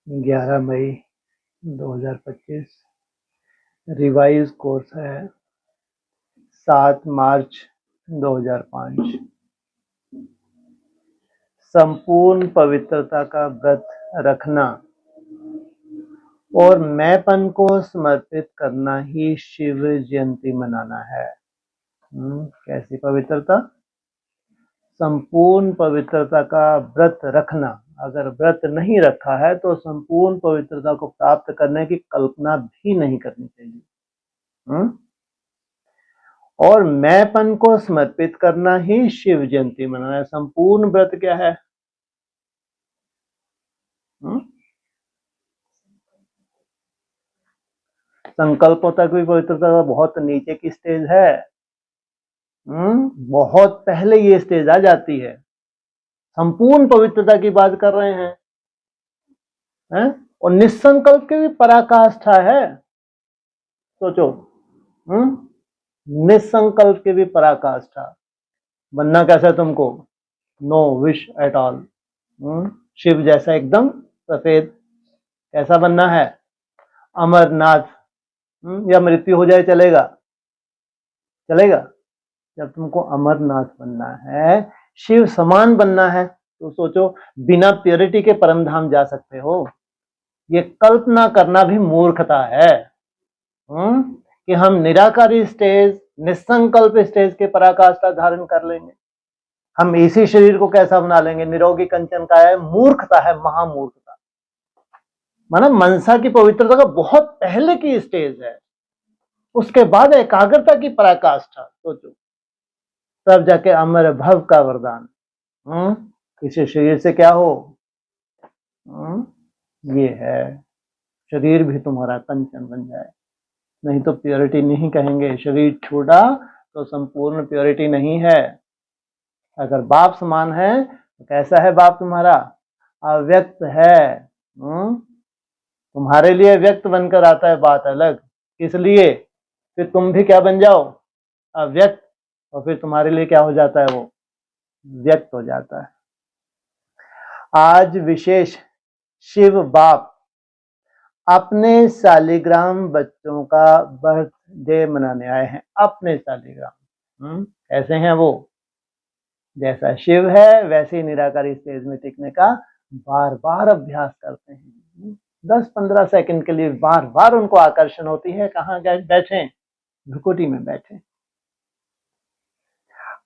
11 मई 2025। Revise course है 7 मार्च 2005। संपूर्ण पवित्रता का व्रत रखना और मैंपन को समर्पित करना ही शिव जयंती मनाना है। कैसी पवित्रता? संपूर्ण पवित्रता का व्रत रखना। अगर व्रत नहीं रखा है तो संपूर्ण पवित्रता को प्राप्त करने की कल्पना भी नहीं करनी चाहिए। और मैंपन को समर्पित करना ही शिव जयंती मनाना है। संपूर्ण व्रत क्या है? संकल्पों तक भी पवित्रता बहुत नीचे की स्टेज है। बहुत पहले ये स्टेज आ जाती है। संपूर्ण पवित्रता की बात कर रहे हैं, और निसंकल्प की भी पराकाष्ठा है। सोचो, निसंकल्प की भी पराकाष्ठा। बनना कैसा है तुमको? No wish at all. Shiv जैसा एकदम सफेद। कैसा बनना है? अमरनाथ। या मृत्यु हो जाए चलेगा? चलेगा। जब तुमको अमरनाथ बनना है, शिव समान बनना है, तो सोचो बिना प्योरिटी के परम धाम जा सकते हो? ये कल्पना करना भी मूर्खता है कि हम निराकारी स्टेज, निसंकल्प स्टेज के पराकाष्ठा धारण कर लेंगे। हम इसी शरीर को कैसा बना लेंगे? निरोगी कंचन का है। मूर्खता है, महामूर्खता। माना मनसा की पवित्रता का बहुत पहले की स्टेज है, उसके बाद एकाग्रता की पराकाष्ठा। सोचो, तब जाके अमर भव का वरदान। इसी शरीर से क्या हो? ये है, शरीर भी तुम्हारा कंचन बन जाए। नहीं तो प्योरिटी नहीं कहेंगे। शरीर छोड़ा तो संपूर्ण प्योरिटी नहीं है। अगर बाप समान है तो कैसा है बाप तुम्हारा? अव्यक्त है। तुम्हारे लिए व्यक्त बनकर आता है, बात अलग। इसलिए फिर तुम भी क्या बन जाओ? अव्यक्त। और फिर तुम्हारे लिए क्या हो जाता है? वो व्यक्त हो जाता है। आज विशेष शिव बाप अपने शालिग्राम बच्चों का बर्थडे मनाने आए हैं। अपने शालिग्राम कैसे हैं वो? जैसा शिव है वैसे ही निराकारी स्टेज में टिकने का बार बार अभ्यास करते हैं। 10-15 सेकंड के लिए बार बार उनको आकर्षण होती है। कहाँ बैठे? भ्रुकुटी में बैठे।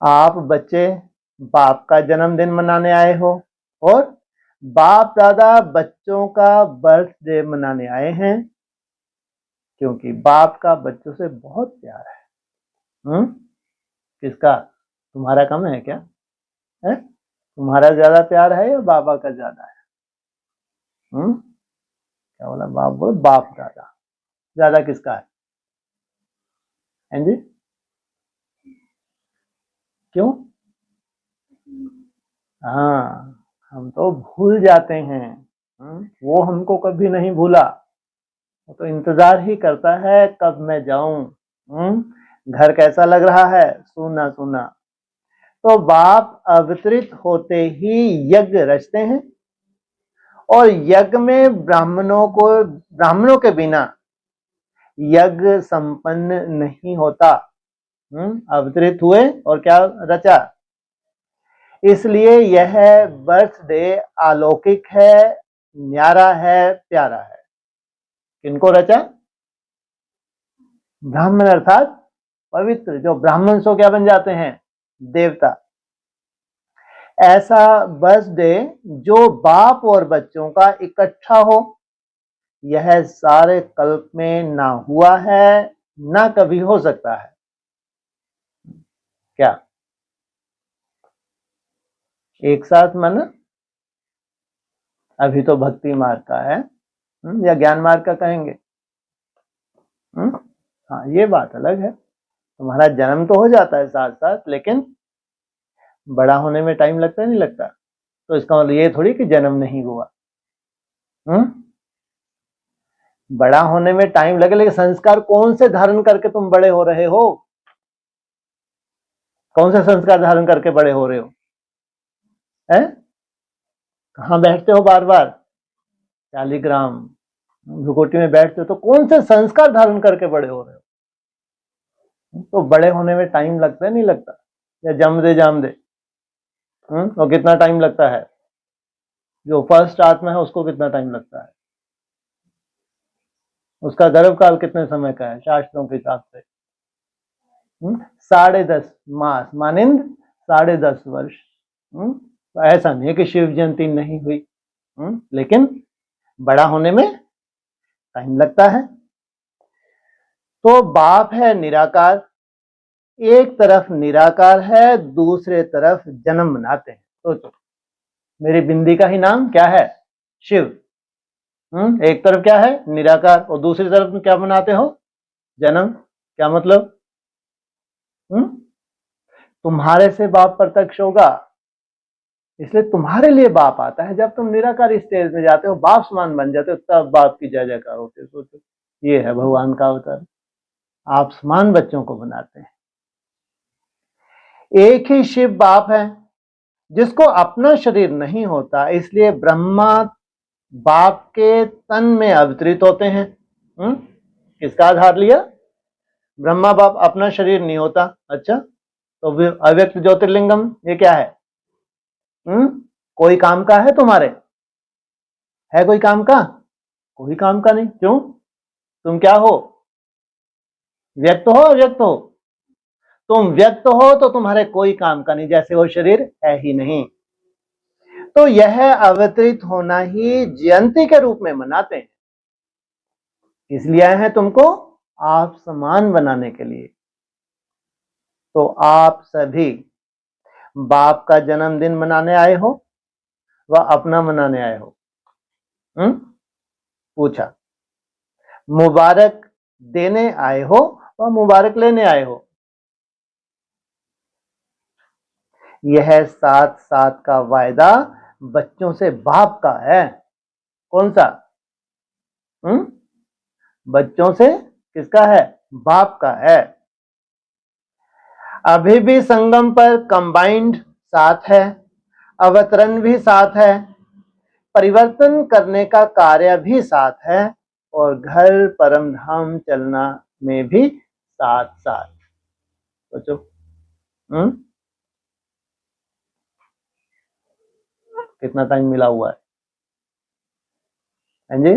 आप बच्चे बाप का जन्मदिन मनाने आए हो और बाप दादा बच्चों का बर्थडे मनाने आए हैं, क्योंकि बाप का बच्चों से बहुत प्यार है। किसका? तुम्हारा कम है क्या? है? तुम्हारा ज्यादा प्यार है या बाबा का ज्यादा है? क्या बोला? बाप दादा ज्यादा किसका है? जी, क्यों? हाँ, हम तो भूल जाते हैं। वो हमको कभी नहीं भूला। वो तो इंतजार ही करता है कब मैं जाऊं। घर कैसा लग रहा है? सूना सूना। तो बाप अवतरित होते ही यज्ञ रचते हैं, और यज्ञ में ब्राह्मणों के बिना यज्ञ संपन्न नहीं होता। अवतरित हुए और क्या रचा? इसलिए यह बर्थडे अलौकिक है, न्यारा है, प्यारा है। किनको रचा? ब्राह्मण, अर्थात पवित्र। जो ब्राह्मण सो क्या बन जाते हैं? देवता। ऐसा बर्थडे जो बाप और बच्चों का इकट्ठा हो, यह सारे कल्प में ना हुआ है, ना कभी हो सकता है। क्या एक साथ मन? अभी तो भक्ति मार्ग का है, या ज्ञान मार्ग का कहेंगे? हाँ, ये बात अलग है। तुम्हारा जन्म तो हो जाता है साथ साथ, लेकिन बड़ा होने में टाइम लगता है, नहीं लगता? तो इसका मतलब ये थोड़ी कि जन्म नहीं हुआ। बड़ा होने में टाइम लगे, लेकिन संस्कार कौन से धारण करके तुम बड़े हो रहे हो? कौन से संस्कार धारण करके बड़े हो रहे हो? हैं? कहाँ बैठते हो बार बार? शालिग्राम, भ्रुकुटी में बैठते हो तो कौन से संस्कार धारण करके बड़े हो रहे हो? तो बड़े होने में टाइम लगता है, नहीं लगता? या जम दे और कितना टाइम लगता है? जो फर्स्ट आत्मा है उसको कितना टाइम लगता है? उसका गर्भकाल कितने समय का है शास्त्रों के हिसाब से? 10.5 मास मानिंद 10.5 वर्ष। तो ऐसा नहीं है कि शिव जयंती नहीं हुई, लेकिन बड़ा होने में टाइम लगता है। तो बाप है निराकार, एक तरफ निराकार है, दूसरे तरफ जन्म मनाते हैं। सोचो, मेरी बिंदी का ही नाम क्या है? शिव। एक तरफ क्या है? निराकार, और दूसरी तरफ क्या मनाते हो? जन्म। क्या मतलब? तुम्हारे से बाप प्रत्यक्ष होगा, इसलिए तुम्हारे लिए बाप आता है। जब तुम निराकार स्टेज में जाते हो, बाप समान बन जाते हो, तब बाप की जय जयकार होती है। सोचो, ये है भगवान का अवतार। आप समान बच्चों को बनाते हैं। एक ही शिव बाप है जिसको अपना शरीर नहीं होता, इसलिए ब्रह्मा बाप के तन में अवतरित होते हैं। किसका आधार लिया? ब्रह्मा बाप, अपना शरीर नहीं होता। अच्छा, तो अव्यक्त ज्योतिर्लिंगम ये क्या है? कोई काम का है तुम्हारे? है कोई काम का? कोई काम का नहीं। क्यों? तुम क्या हो? व्यक्त हो, अव्यक्त हो? तुम व्यक्त हो तो तुम्हारे कोई काम का नहीं, जैसे वो शरीर है ही नहीं। तो यह अवतरित होना ही जयंती के रूप में मनाते हैं। इसलिए आए हैं तुमको आप समान बनाने के लिए। तो आप सभी बाप का जन्मदिन मनाने आए हो व अपना मनाने आए हो? पूछा। मुबारक देने आए हो व मुबारक लेने आए हो? यह 7-7 का वायदा बच्चों से बाप का है। कौन सा? बच्चों से किसका है? बाप का है। अभी भी संगम पर कंबाइंड साथ है, अवतरण भी साथ है, परिवर्तन करने का कार्य भी साथ है, और घर परम धाम चलना में भी साथ साथ। सोचो, कितना टाइम मिला हुआ है? जी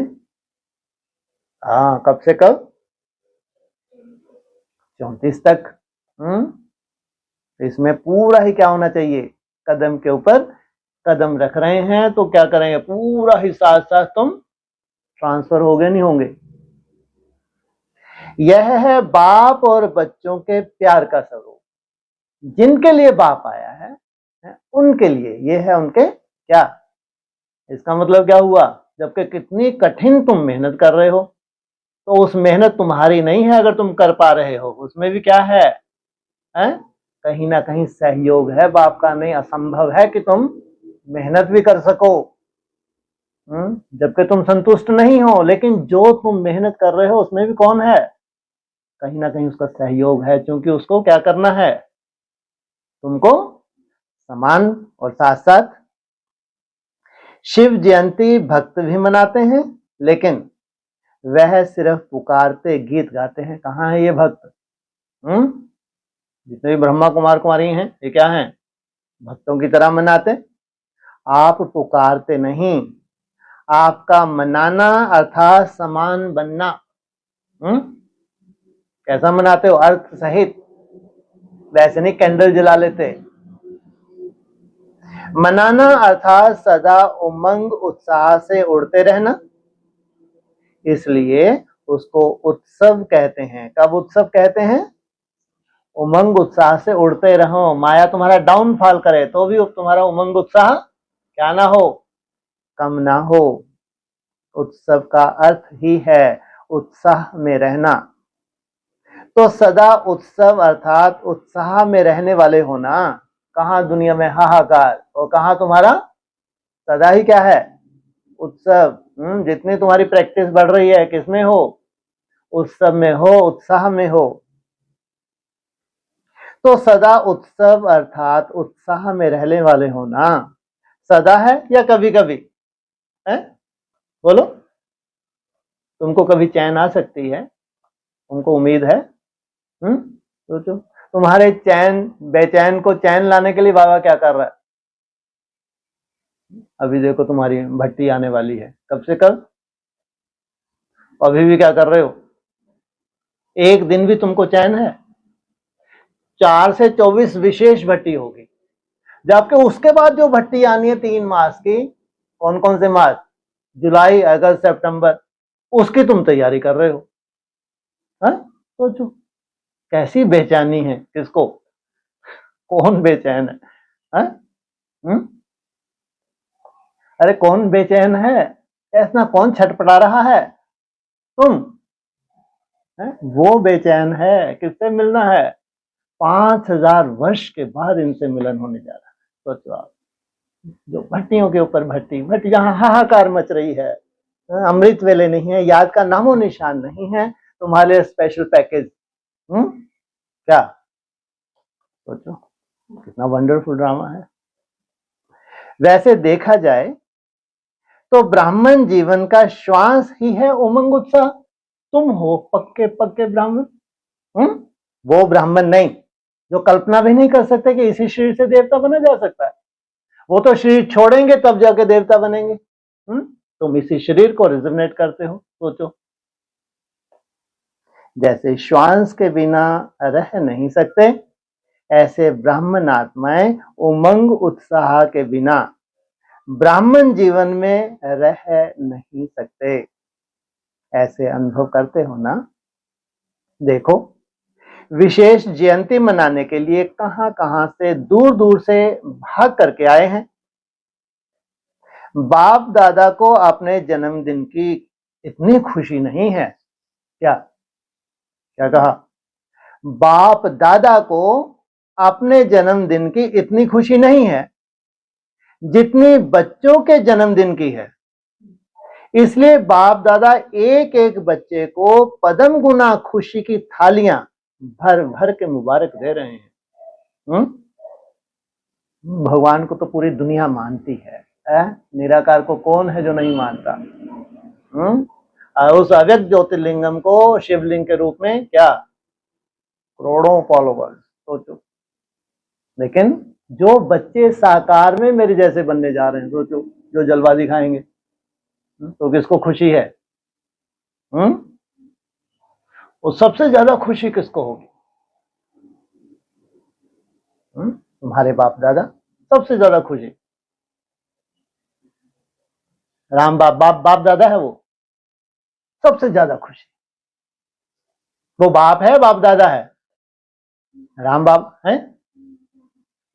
हाँ, कब से कब? 34 तक। इसमें पूरा ही क्या होना चाहिए? कदम के ऊपर कदम रख रहे हैं तो क्या करेंगे? पूरा ही साथ साथ तुम ट्रांसफर होगे, नहीं होंगे? यह है बाप और बच्चों के प्यार का स्वरूप। जिनके लिए बाप आया है उनके लिए ये है उनके क्या? इसका मतलब क्या हुआ? जबकि कितनी कठिन तुम मेहनत कर रहे हो, तो उस मेहनत तुम्हारी नहीं है अगर तुम कर पा रहे हो, उसमें भी क्या है? कहीं ना कहीं सहयोग है बाप का। नहीं असंभव है कि तुम मेहनत भी कर सको जबकि तुम संतुष्ट नहीं हो, लेकिन जो तुम मेहनत कर रहे हो उसमें भी कौन है? कहीं ना कहीं उसका सहयोग है, क्योंकि उसको क्या करना है? तुमको समान। और साथ साथ शिव जयंती भक्त भी मनाते हैं, लेकिन वह सिर्फ पुकारते गीत गाते हैं। कहाँ है ये भक्त? जितने भी ब्रह्मा कुमार कुमारी हैं ये क्या हैं? भक्तों की तरह मनाते। आप पुकारते नहीं, आपका मनाना अर्थात समान बनना। कैसा मनाते हो? अर्थ सहित, वैसे नहीं कैंडल जला लेते। मनाना अर्थात सदा उमंग उत्साह से उड़ते रहना, इसलिए उसको उत्सव कहते हैं। कब उत्सव कहते हैं? उमंग उत्साह से उड़ते रहो। माया तुम्हारा डाउनफॉल करे तो भी तुम्हारा उमंग उत्साह क्या ना हो? कम ना हो। उत्सव का अर्थ ही है उत्साह में रहना। तो सदा उत्सव अर्थात उत्साह में रहने वाले होना। कहां दुनिया में हाहाकार, और कहां तुम्हारा सदा ही क्या है? उत्सव। जितनी तुम्हारी प्रैक्टिस बढ़ रही है किसमें हो? उत्सव में हो, उत्साह में हो। तो सदा उत्सव अर्थात उत्साह में रहने वाले होना। सदा है या कभी कभी है? बोलो, तुमको कभी चैन आ सकती है? तुमको उम्मीद है? सोचो, तुम्हारे चैन बेचैन को चैन लाने के लिए बाबा क्या कर रहा है? अभी देखो तुम्हारी भट्टी आने वाली है, कब से कब, अभी भी क्या कर रहे हो? एक दिन भी तुमको चैन है? 4 से 24 विशेष भट्टी होगी, जबकि उसके बाद जो भट्टी आनी है 3 मास की, कौन कौन से मास, जुलाई अगस्त सितंबर, उसकी तुम तैयारी कर रहे हो। सोचो कैसी बेचैनी है, किसको, कौन बेचैन है? हा? अरे कौन बेचैन है? ऐसा कौन छटपटा रहा है? तुम है? वो बेचैन है, किससे मिलना है? 5000 वर्ष के बाद इनसे मिलन होने जा रहा है। सोचो आप, जो भट्टियों के ऊपर भट्टी भट्टी, जहां हाहाकार मच रही है, अमृत वेले नहीं है, याद का नामो निशान नहीं है, तुम्हारे लिए स्पेशल पैकेज। क्या सोचो, कितना वंडरफुल ड्रामा है। वैसे देखा जाए तो ब्राह्मण जीवन का श्वास ही है उमंग उत्साह। तुम हो पक्के पक्के ब्राह्मण। वो ब्राह्मण नहीं जो कल्पना भी नहीं कर सकते कि इसी शरीर से देवता बना जा सकता है। वो तो शरीर छोड़ेंगे तब जाके देवता बनेंगे। तुम इसी शरीर को रिजोनेट करते हो। सोचो, जैसे श्वास के बिना रह नहीं सकते, ऐसे ब्राह्मण आत्माएं उमंग उत्साह के बिना ब्राह्मण जीवन में रह नहीं सकते। ऐसे अनुभव करते हो ना? देखो, विशेष जयंती मनाने के लिए कहां कहां से दूर दूर से भाग करके आए हैं। बाप दादा को अपने जन्मदिन की इतनी खुशी नहीं है क्या? क्या कहा? बाप दादा को अपने जन्मदिन की इतनी खुशी नहीं है जितनी बच्चों के जन्मदिन की है। इसलिए बाप दादा एक एक बच्चे को पदम गुना खुशी की थालियां भर भर के मुबारक दे रहे हैं। भगवान को तो पूरी दुनिया मानती है। निराकार को कौन है जो नहीं मानता? उस अव्यक्त ज्योतिर्लिंगम को शिवलिंग के रूप में क्या करोड़ों फॉलोवर्स। सोचो, लेकिन जो बच्चे साकार में मेरे जैसे बनने जा रहे हैं, सोचो, जो जलवा दिखाएंगे, तो किसको खुशी है? वो सबसे ज्यादा खुशी किसको होगी? तुम्हारे बाप दादा सबसे ज्यादा खुशी। राम बाप दादा है, वो सबसे ज्यादा खुशी। वो बाप है, बाप दादा है। राम बाप है,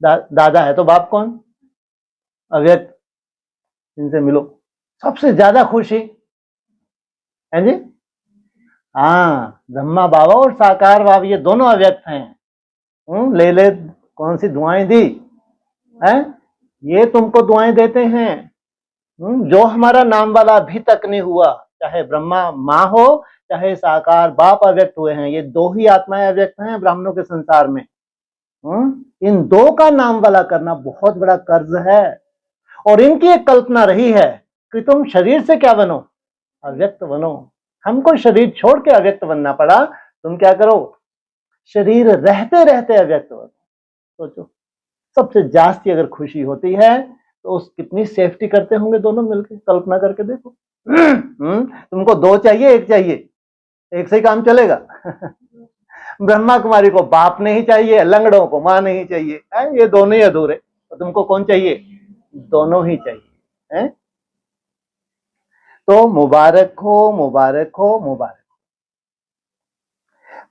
दादा है, तो बाप कौन? अव्यक्त। इनसे मिलो, सबसे ज्यादा खुशी है जी। हाँ, ब्रह्मा बाबा और साकार बाबा ये दोनों अव्यक्त हैं। ले कौन सी दुआएं दी है? ये तुमको दुआएं देते हैं। जो हमारा नाम वाला अभी तक नहीं हुआ, चाहे ब्रह्मा माँ हो चाहे साकार बाप अव्यक्त हुए हैं, ये दो ही आत्माएं अव्यक्त हैं ब्राह्मणों के संसार में। इन दो का नाम वाला करना बहुत बड़ा कर्ज है। और इनकी एक कल्पना रही है कि तुम शरीर से क्या बनो? अव्यक्त बनो। हमको शरीर छोड़ के अव्यक्त बनना पड़ा। तुम क्या करो? शरीर रहते रहते अव्यक्त बनो। सोचो, सबसे जास्ती अगर खुशी होती है तो उस कितनी सेफ्टी करते होंगे दोनों मिलकर, कल्पना करके देखो। तुमको दो चाहिए, एक चाहिए, एक से ही काम चलेगा। ब्रह्मा कुमारी को बाप नहीं चाहिए, लंगड़ों को मां नहीं चाहिए, ये दोनों ही अधूरे। तो तुमको कौन चाहिए? दोनों ही चाहिए है? तो मुबारक हो, मुबारक हो, मुबारक।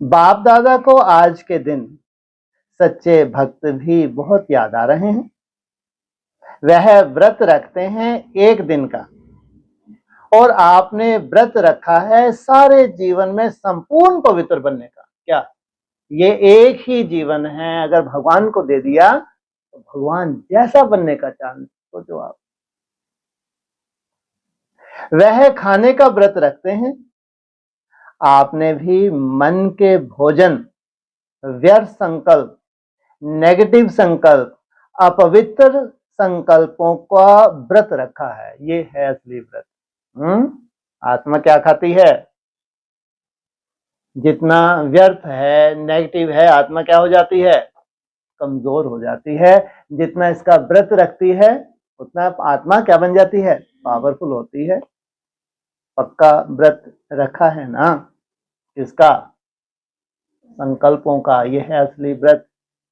बाप दादा को आज के दिन सच्चे भक्त भी बहुत याद आ रहे हैं। वह व्रत रखते हैं एक दिन का, और आपने व्रत रखा है सारे जीवन में संपूर्ण पवित्र बनने का। क्या ये एक ही जीवन है? अगर भगवान को दे दिया तो भगवान जैसा बनने का चांस। सोचो आप, वह खाने का व्रत रखते हैं। आपने भी मन के भोजन, व्यर्थ संकल्प, नेगेटिव संकल्प, अपवित्र संकल्पों का व्रत रखा है। ये है असली व्रत। आत्मा क्या खाती है? जितना व्यर्थ है, नेगेटिव है, आत्मा क्या हो जाती है? कमजोर हो जाती है। जितना इसका व्रत रखती है उतना आत्मा क्या बन जाती है? पावरफुल होती है। पक्का व्रत रखा है ना इसका? संकल्पों का। यह है असली व्रत,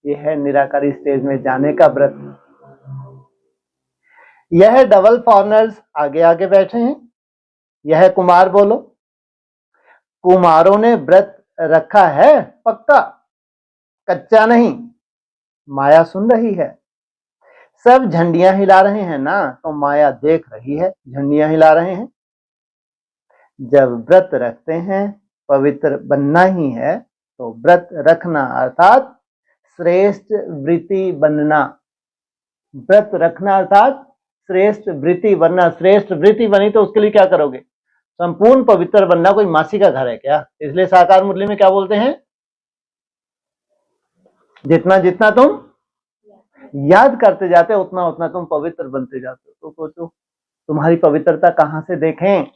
यह है निराकारी स्टेज में जाने का व्रत। यह डबल फॉरनर्स आगे आगे बैठे हैं। यह कुमार बोलो, कुमारों ने व्रत रखा है पक्का, कच्चा नहीं। माया सुन रही है, सब झंडियां हिला रहे हैं ना, तो माया देख रही है, झंडियां हिला रहे हैं। जब व्रत रखते हैं, पवित्र बनना ही है, तो व्रत रखना अर्थात श्रेष्ठ वृत्ति बनना। व्रत रखना अर्थात श्रेष्ठ वृत्ति बनना। श्रेष्ठ वृत्ति बनी तो उसके लिए क्या करोगे? संपूर्ण पवित्र बनना। कोई मासी का घर है क्या? इसलिए साकार मुरली में क्या बोलते हैं? जितना जितना तुम याद करते जाते हो उतना उतना तुम पवित्र बनते जाते हो। तो सोचो तुम्हारी पवित्रता कहां से देखें?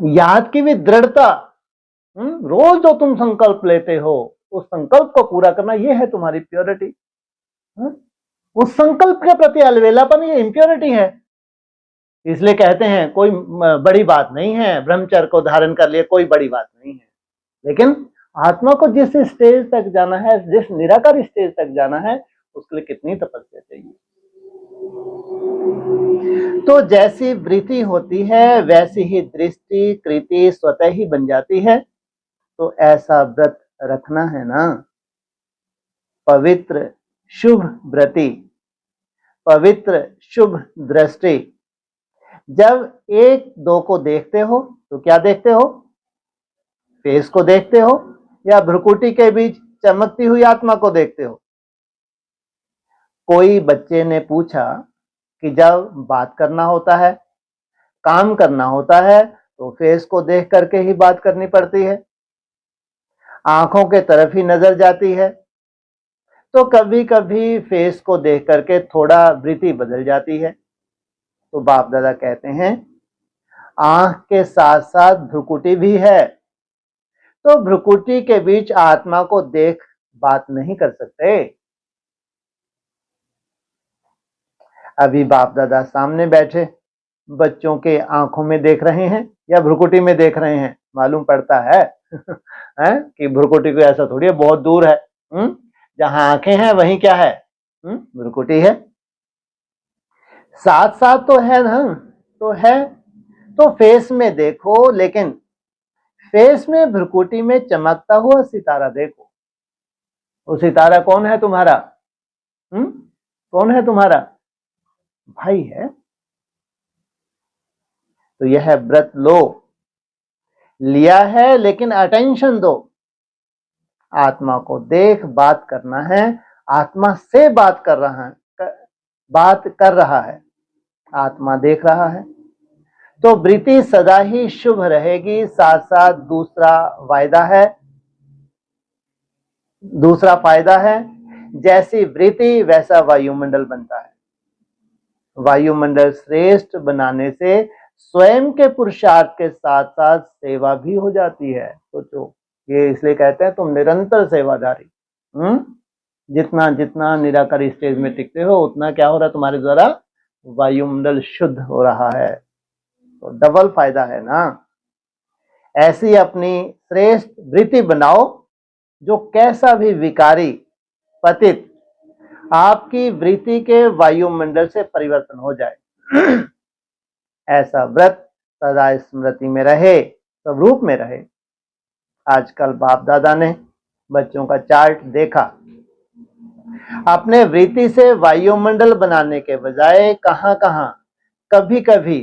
याद की भी दृढ़ता। रोज जो तुम संकल्प लेते हो उस संकल्प को पूरा करना, ये है तुम्हारी प्योरिटी। उस संकल्प के प्रति अलवेलापन, ये इंप्योरिटी है। इसलिए कहते हैं कोई बड़ी बात नहीं है, ब्रह्मचर्य को धारण कर लिए कोई बड़ी बात नहीं है। लेकिन आत्मा को जिस स्टेज तक जाना है, जिस निराकार स्टेज तक जाना है, उसके लिए कितनी तपस्या चाहिए। तो जैसी वृत्ति होती है वैसी ही दृष्टि कृति स्वतः ही बन जाती है। तो ऐसा व्रत रखना है ना, पवित्र शुभ व्रति, पवित्र शुभ दृष्टि। जब एक दो को देखते हो तो क्या देखते हो? फेस को देखते हो या भ्रुकुटी के बीच चमकती हुई आत्मा को देखते हो? कोई बच्चे ने पूछा कि जब बात करना होता है, काम करना होता है, तो फेस को देख करके ही बात करनी पड़ती है, आंखों के तरफ ही नजर जाती है। तो कभी कभी फेस को देख करके थोड़ा वृत्ति बदल जाती है। तो बाप दादा कहते हैं आंख के साथ साथ भ्रुकुटी भी है, तो भ्रुकुटी के बीच आत्मा को देख बात नहीं कर सकते। अभी बाप दादा सामने बैठे बच्चों के आंखों में देख रहे हैं या भ्रुकुटी में देख रहे हैं? मालूम पड़ता है हैं कि भ्रुकुटी को ऐसा थोड़ी है, बहुत दूर है। जहां आंखें हैं वहीं क्या है? भ्रुकुटी है। साथ साथ तो है ना, तो है। तो फेस में देखो, लेकिन फेस में भ्रुकुटी में चमकता हुआ सितारा देखो। वो सितारा कौन है तुम्हारा? कौन है तुम्हारा? भाई है। तो यह व्रत लो, लिया है लेकिन अटेंशन दो। आत्मा को देख बात करना है, आत्मा से बात कर रहा है, बात कर रहा है, आत्मा देख रहा है। तो वृत्ति सदा ही शुभ रहेगी। साथ साथ दूसरा वायदा है, दूसरा फायदा है, जैसी वृत्ति वैसा वायुमंडल बनता है। वायुमंडल श्रेष्ठ बनाने से स्वयं के पुरुषार्थ के साथ साथ सेवा भी हो जाती है। सोचो, ये इसलिए कहते हैं तुम निरंतर सेवादारी। जितना जितना निराकारी स्टेज में टिकते हो उतना क्या हो रहा है? तुम्हारे द्वारा वायुमंडल शुद्ध हो रहा है। तो डबल फायदा है ना। ऐसी अपनी श्रेष्ठ वृत्ति बनाओ जो कैसा भी विकारी पतित आपकी वृत्ति के वायुमंडल से परिवर्तन हो जाए। ऐसा व्रत सदा स्मृति में रहे, स्वरूप में रहे। आजकल बाप दादा ने बच्चों का चार्ट देखा, अपने वृत्ति से वायुमंडल बनाने के बजाय कहां कहां कभी कभी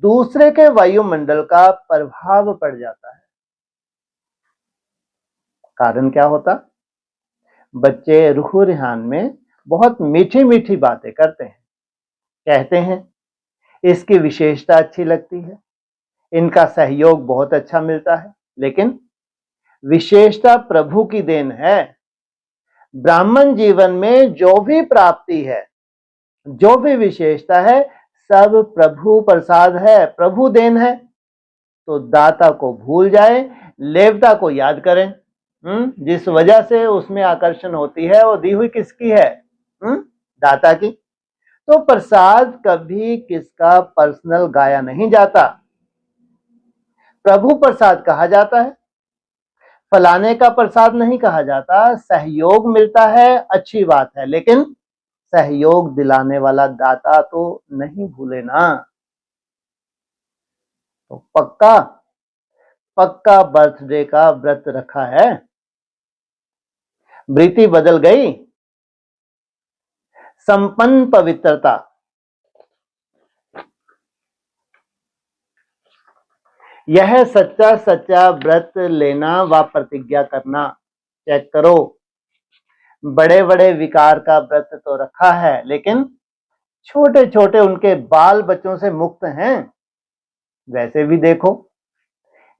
दूसरे के वायुमंडल का प्रभाव पड़ जाता है। कारण क्या होता? बच्चे रूह रिहान में बहुत मीठी मीठी बातें करते हैं, कहते हैं इसकी विशेषता अच्छी लगती है, इनका सहयोग बहुत अच्छा मिलता है। लेकिन विशेषता प्रभु की देन है। ब्राह्मण जीवन में जो भी प्राप्ति है, जो भी विशेषता है, सब प्रभु प्रसाद है, प्रभु देन है। तो दाता को भूल जाए, लेवता को याद करें। जिस वजह से उसमें आकर्षण होती है वो दी हुई किसकी है? दाता की। तो प्रसाद कभी किसका पर्सनल गाया नहीं जाता, प्रभु प्रसाद कहा जाता है। फलाने का प्रसाद नहीं कहा जाता। सहयोग मिलता है, अच्छी बात है, लेकिन सहयोग दिलाने वाला दाता तो नहीं भूले ना। तो पक्का पक्का बर्थडे का व्रत रखा है। वृत्ति बदल गई। संपन्न पवित्रता, यह सच्चा सच्चा व्रत लेना व प्रतिज्ञा करना। चेक करो, बड़े बड़े विकार का व्रत तो रखा है, लेकिन छोटे छोटे उनके बाल बच्चों से मुक्त हैं। वैसे भी देखो,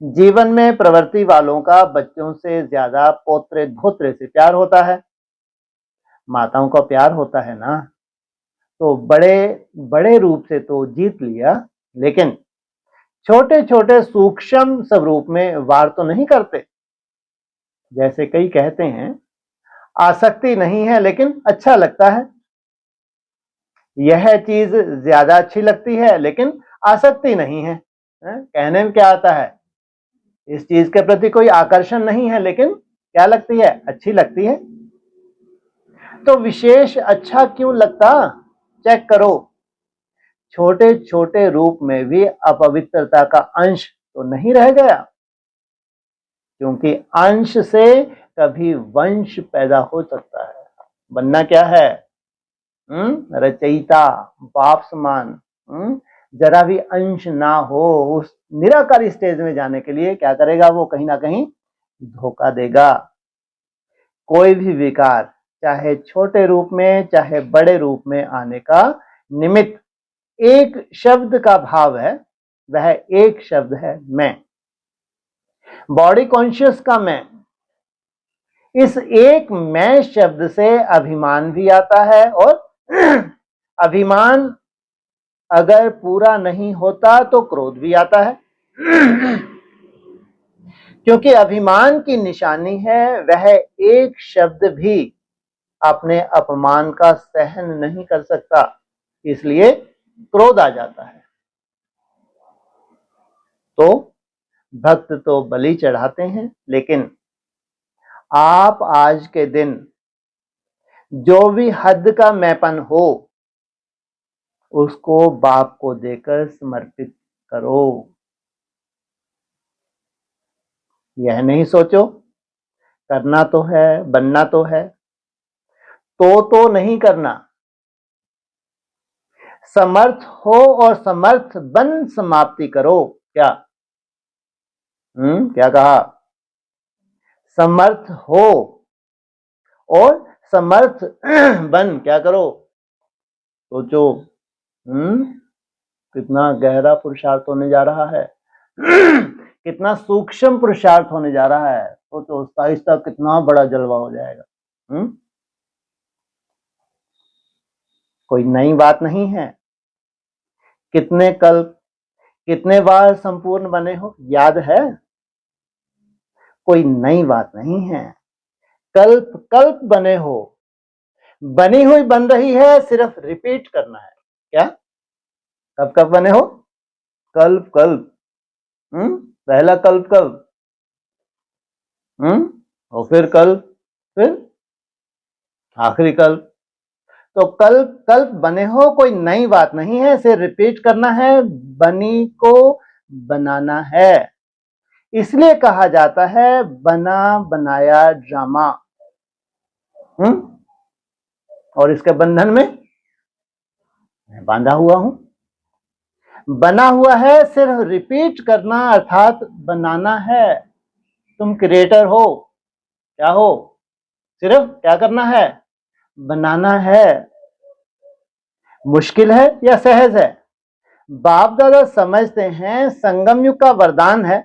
जीवन में प्रवृत्ति वालों का बच्चों से ज्यादा पोत्रे धोत्रे से प्यार होता है, माताओं का प्यार होता है ना। तो बड़े बड़े रूप से तो जीत लिया, लेकिन छोटे छोटे सूक्ष्म स्वरूप में वार तो नहीं करते। जैसे कई कहते हैं, आसक्ति नहीं है लेकिन अच्छा लगता है। यह चीज ज्यादा अच्छी लगती है लेकिन आसक्ति नहीं है। कहने में क्या आता है, इस चीज के प्रति कोई आकर्षण नहीं है, लेकिन क्या लगती है? अच्छी लगती है। तो विशेष अच्छा क्यों लगता? चेक करो, छोटे छोटे रूप में भी अपवित्रता का अंश तो नहीं रह गया, क्योंकि अंश से कभी वंश पैदा हो सकता है। बनना क्या है? रचयिता, बाप समान। जरा भी अंश ना हो, उस निराकारी स्टेज में जाने के लिए क्या करेगा वो? कहीं ना कहीं धोखा देगा। कोई भी विकार, चाहे छोटे रूप में चाहे बड़े रूप में आने का निमित्त एक शब्द का भाव है। वह एक शब्द है, मैं। बॉडी कॉन्शियस का मैं। इस एक मैं शब्द से अभिमान भी आता है, और अभिमान अगर पूरा नहीं होता तो क्रोध भी आता है। क्योंकि अभिमान की निशानी है, वह एक शब्द भी अपने अपमान का सहन नहीं कर सकता, इसलिए क्रोध आ जाता है। तो भक्त तो बलि चढ़ाते हैं, लेकिन आप आज के दिन जो भी हद का मैपन हो उसको बाप को देकर समर्पित करो। यह नहीं सोचो करना तो है, बनना तो है, तो नहीं करना। समर्थ हो और समर्थ बन समाप्ति करो। क्या क्या कहा? समर्थ हो और समर्थ बन क्या करो? सोचो, कितना गहरा पुरुषार्थ होने जा रहा है। कितना सूक्ष्म पुरुषार्थ होने जा रहा है। सोचो, आहिस्ता कितना बड़ा जलवा हो जाएगा। कोई नई बात नहीं है। कितने कल्प, कितने बार संपूर्ण बने हो, याद है? कोई नई बात नहीं है। कल्प कल्प बने हो, बनी हुई बन रही है, सिर्फ रिपीट करना है। क्या? कब कब बने हो? कल्प कल्प। पहला कल्प कब? और फिर कल्प, फिर आखिरी कल्प। तो कल्प कल्प बने हो, कोई नई बात नहीं है, सिर्फ रिपीट करना है, बनी को बनाना है। इसलिए कहा जाता है बना बनाया ड्रामा। और इसके बंधन में मैं बांधा हुआ हूं। बना हुआ है, सिर्फ रिपीट करना अर्थात बनाना है। तुम क्रिएटर हो, क्या हो? सिर्फ क्या करना है? बनाना है। मुश्किल है या सहज है? बाप दादा समझते हैं संगम युग का वरदान है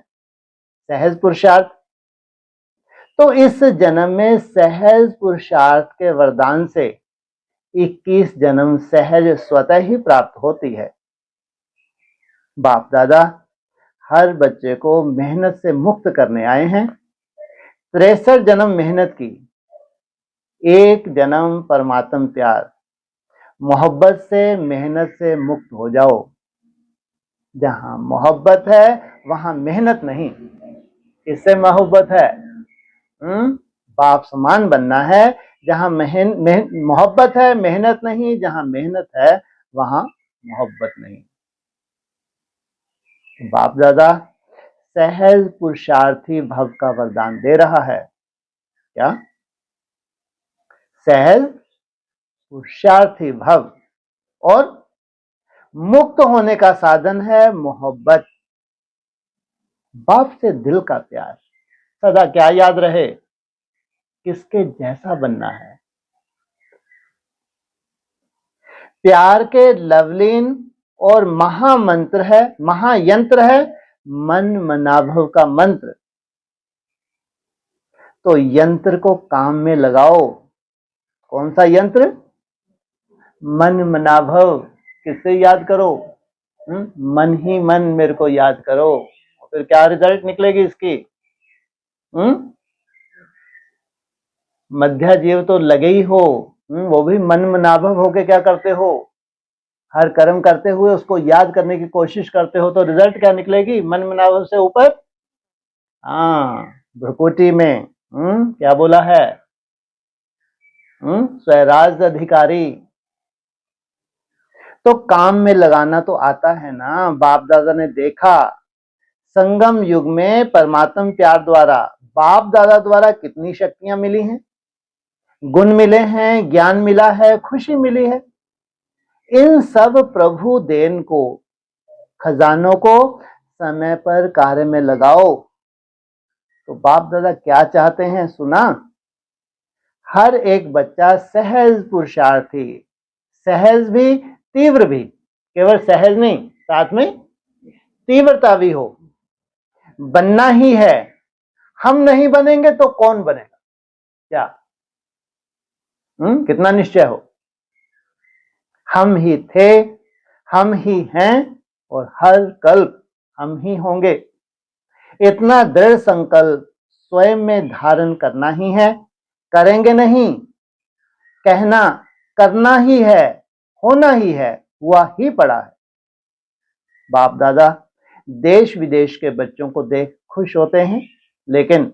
सहज पुरुषार्थ। तो इस जन्म में सहज पुरुषार्थ के वरदान से 21 जन्म सहज स्वतः ही प्राप्त होती है। बाप दादा हर बच्चे को मेहनत से मुक्त करने आए हैं। 63 जन्म मेहनत की, एक जन्म परमात्म प्यार। मोहब्बत से, मेहनत से मुक्त हो जाओ। जहां मोहब्बत है वहां मेहनत नहीं। इससे मोहब्बत है बाप समान बनना है। जहां मोहब्बत है, मेहनत नहीं। जहां मेहनत है वहां मोहब्बत नहीं। बाप दादा सहज पुरुषार्थी भव का वरदान दे रहा है। क्या? सहज पुरुषार्थी भव, और मुक्त होने का साधन है मोहब्बत। बाप से दिल का प्यार। सदा क्या याद रहे? किसके जैसा बनना है। प्यार के लवलीन और महामंत्र है, महायंत्र है मन मनाभव का मंत्र। तो यंत्र को काम में लगाओ। कौन सा यंत्र? मन मनाभव। किससे याद करो? मन ही मन मेरे को याद करो। फिर क्या रिजल्ट निकलेगी इसकी? मध्य जीव तो लगे ही हो, वो भी मन मनाभव होके क्या करते हो? हर कर्म करते हुए उसको याद करने की कोशिश करते हो, तो रिजल्ट क्या निकलेगी? मन मनाभव से ऊपर भ्रुकुटी में क्या बोला है? स्वराज अधिकारी। तो काम में लगाना तो आता है ना। बाप दादा ने देखा संगम युग में परमात्म प्यार द्वारा बाप दादा द्वारा कितनी शक्तियां मिली हैं, गुण मिले हैं, ज्ञान मिला है, खुशी मिली है। इन सब प्रभु देन को, खजानों को समय पर कार्य में लगाओ। तो बाप दादा क्या चाहते हैं? सुना? हर एक बच्चा सहज पुरुषार्थी, सहज भी तीव्र भी, केवल सहज नहीं, साथ में तीव्रता भी हो, बनना ही है। हम नहीं बनेंगे तो कौन बनेगा? क्या कितना निश्चय हो? हम ही थे, हम ही हैं और हर कल्प हम ही होंगे। इतना दृढ़ संकल्प स्वयं में धारण करना ही है। करेंगे नहीं, कहना, करना ही है, होना ही है, हुआ ही पड़ा है। बाप दादा देश विदेश के बच्चों को देख खुश होते हैं, लेकिन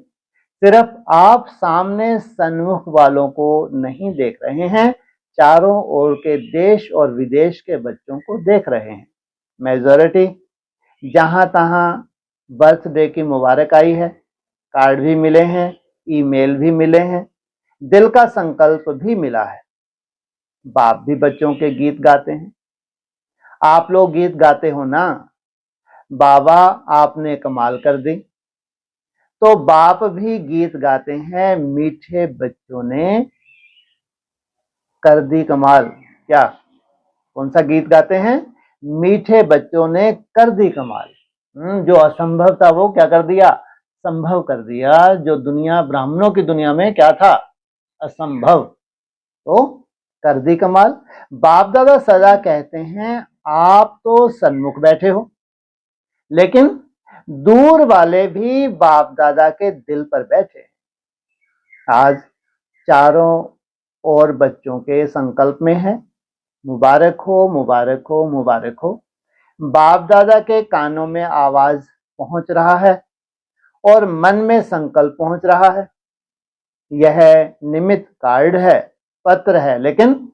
सिर्फ आप सामने सन्मुख वालों को नहीं देख रहे हैं, चारों ओर के देश और विदेश के बच्चों को देख रहे हैं। मेजॉरिटी जहां तहां बर्थडे की मुबारक आई है, कार्ड भी मिले हैं, ईमेल भी मिले हैं, दिल का संकल्प भी मिला है। बाप भी बच्चों के गीत गाते हैं। आप लोग गीत गाते हो ना? बाबा आपने कमाल कर दी, तो बाप भी गीत गाते हैं। मीठे बच्चों ने कर दी कमाल। क्या? कौन सा गीत गाते हैं? मीठे बच्चों ने कर दी कमाल। जो असंभव था वो क्या कर दिया? संभव कर दिया। जो दुनिया, ब्राह्मणों की दुनिया में क्या था? असंभव, तो कर दी कमाल। बाप दादा सदा कहते हैं आप तो सन्मुख बैठे हो, लेकिन दूर वाले भी बाप दादा के दिल पर बैठे। आज चारों ओर बच्चों के संकल्प में है, मुबारक हो, मुबारक हो, मुबारक हो। बाप दादा के कानों में आवाज पहुंच रहा है और मन में संकल्प पहुंच रहा है। यह निमित्त कार्ड है, पत्र है, लेकिन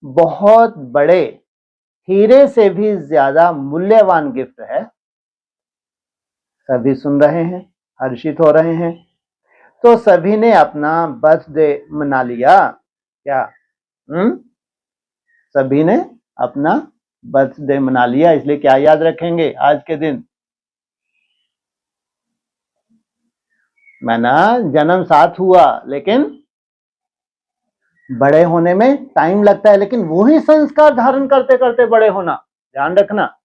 बहुत बड़े हीरे से भी ज्यादा मूल्यवान गिफ्ट है। सभी सुन रहे हैं, हर्षित हो रहे हैं। तो सभी ने अपना बर्थडे मना लिया। क्या? सभी ने अपना बर्थडे मना लिया। इसलिए क्या याद रखेंगे आज के दिन? मैंने जन्म साथ हुआ, लेकिन बड़े होने में टाइम लगता है, लेकिन वही संस्कार धारण करते करते बड़े होना। ध्यान रखना,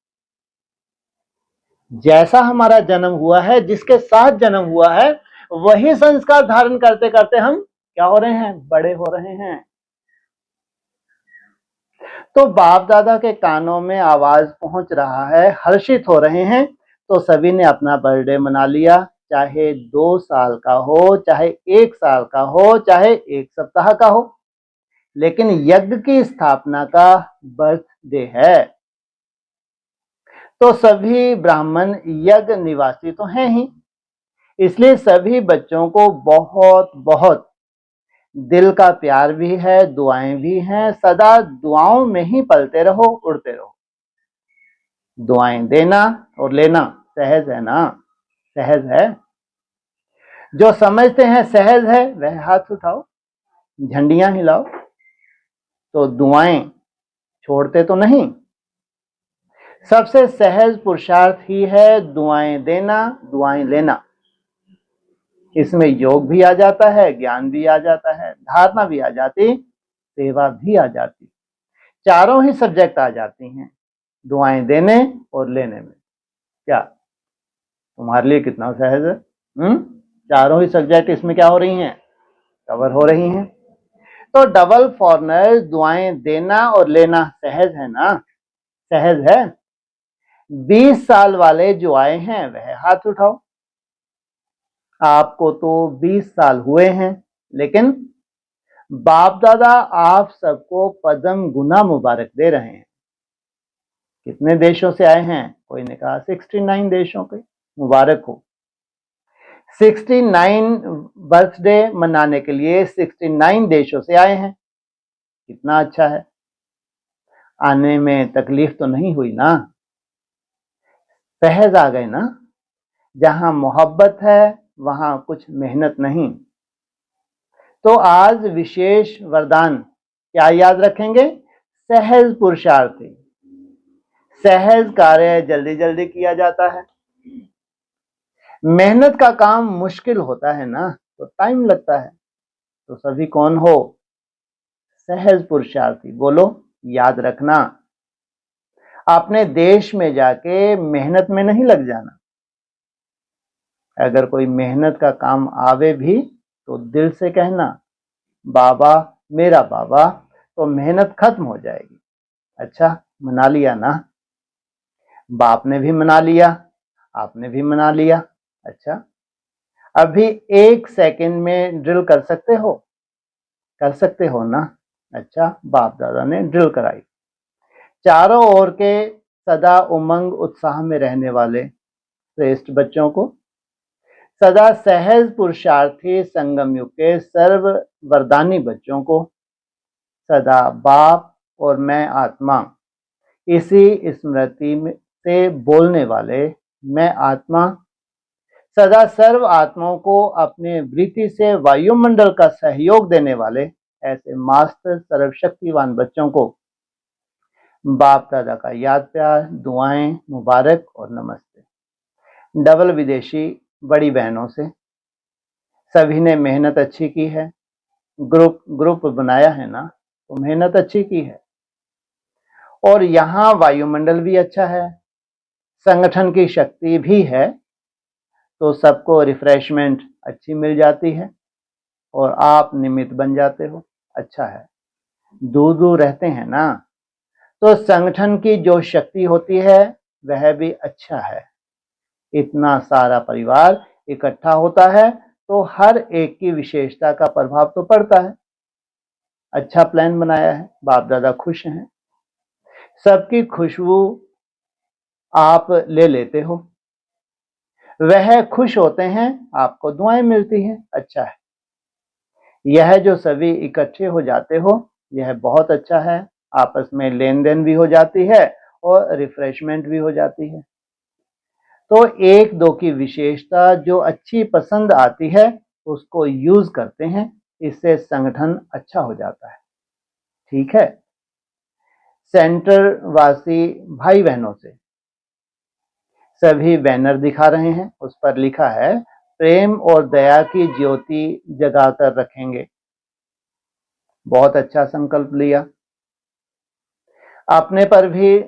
जैसा हमारा जन्म हुआ है, जिसके साथ जन्म हुआ है, वही संस्कार धारण करते करते हम क्या हो रहे हैं? बड़े हो रहे हैं। तो बाप दादा के कानों में आवाज पहुंच रहा है, हर्षित हो रहे हैं, तो सभी ने अपना बर्थडे मना लिया, चाहे 2 साल का हो, चाहे 1 साल का हो, चाहे 1 सप्ताह का हो, लेकिन यज्ञ की स्थापना का बर्थडे है। तो सभी ब्राह्मण यज्ञ निवासी तो हैं ही, इसलिए सभी बच्चों को बहुत बहुत दिल का प्यार भी है, दुआएं भी हैं, सदा दुआओं में ही पलते रहो, उड़ते रहो। दुआएं देना और लेना सहज है ना? सहज है। जो समझते हैं सहज है वह हाथ उठाओ, झंडियां हिलाओ। तो दुआएं छोड़ते तो नहीं। सबसे सहज पुरुषार्थ ही है दुआएं देना, दुआएं लेना। इसमें योग भी आ जाता है, ज्ञान भी आ जाता है, धारणा भी आ जाती, सेवा भी आ जाती, चारों ही सब्जेक्ट आ जाती हैं दुआएं देने और लेने में। क्या तुम्हारे लिए कितना सहज है? चारों ही सब्जेक्ट इसमें क्या हो रही हैं? कवर हो रही हैं। तो डबल फॉरनर दुआएं देना और लेना सहज है ना? सहज है। 20 साल वाले जो आए हैं वह हाथ उठाओ। आपको तो 20 साल हुए हैं, लेकिन बाप दादा आप सबको पदम गुना मुबारक दे रहे हैं। कितने देशों से आए हैं? कोई ने कहा 69 देशों के। मुबारक हो। 69 बर्थडे मनाने के लिए 69 देशों से आए हैं। कितना अच्छा है। आने में तकलीफ तो नहीं हुई ना? सहज आ गए ना? जहां मोहब्बत है वहां कुछ मेहनत नहीं। तो आज विशेष वरदान क्या याद रखेंगे? सहज पुरुषार्थी। सहज कार्य जल्दी जल्दी किया जाता है। मेहनत का काम मुश्किल होता है ना, तो टाइम लगता है। तो सभी कौन हो? सहज पुरुषार्थी। बोलो, याद रखना। अपने देश में जाके मेहनत में नहीं लग जाना। अगर कोई मेहनत का काम आवे भी तो दिल से कहना, बाबा मेरा बाबा, तो मेहनत खत्म हो जाएगी। अच्छा, मना लिया ना? बाप ने भी मना लिया, आपने भी मना लिया। अच्छा, अभी 1 सेकंड में ड्रिल कर सकते हो? कर सकते हो ना? अच्छा, बाप दादा ने ड्रिल कराई। चारों ओर के सदा उमंग उत्साह में रहने वाले श्रेष्ठ बच्चों को, सदा सहज पुरुषार्थी संगम युग के सर्व वरदानी बच्चों को, सदा बाप और मैं आत्मा इसी स्मृति में से बोलने वाले मैं आत्मा, सदा सर्व आत्माओं को अपने वृत्ति से वायुमंडल का सहयोग देने वाले ऐसे मास्टर सर्वशक्तिवान बच्चों को बाप दादा का याद प्यार, दुआएं, मुबारक और नमस्ते। डबल विदेशी बड़ी बहनों से सभी ने मेहनत अच्छी की है, ग्रुप बनाया है ना, तो मेहनत अच्छी की है। और यहाँ वायुमंडल भी अच्छा है, संगठन की शक्ति भी है, तो सबको रिफ्रेशमेंट अच्छी मिल जाती है और आप निमित्त बन जाते हो। अच्छा है। दूर दूर रहते हैं ना, तो संगठन की जो शक्ति होती है वह भी अच्छा है। इतना सारा परिवार इकट्ठा होता है तो हर एक की विशेषता का प्रभाव तो पड़ता है। अच्छा प्लान बनाया है, बाप दादा खुश हैं। सबकी खुशबू आप ले लेते हो, वह खुश होते हैं, आपको दुआएं मिलती हैं। अच्छा है। यह जो सभी इकट्ठे हो जाते हो यह बहुत अच्छा है। आपस में लेन देन भी हो जाती है और रिफ्रेशमेंट भी हो जाती है। तो एक दो की विशेषता जो अच्छी पसंद आती है उसको यूज करते हैं, इससे संगठन अच्छा हो जाता है। ठीक है। सेंटर वासी भाई बहनों से सभी बैनर दिखा रहे हैं, उस पर लिखा है प्रेम और दया की ज्योति जगाकर रखेंगे। बहुत अच्छा संकल्प लिया। अपने पर भी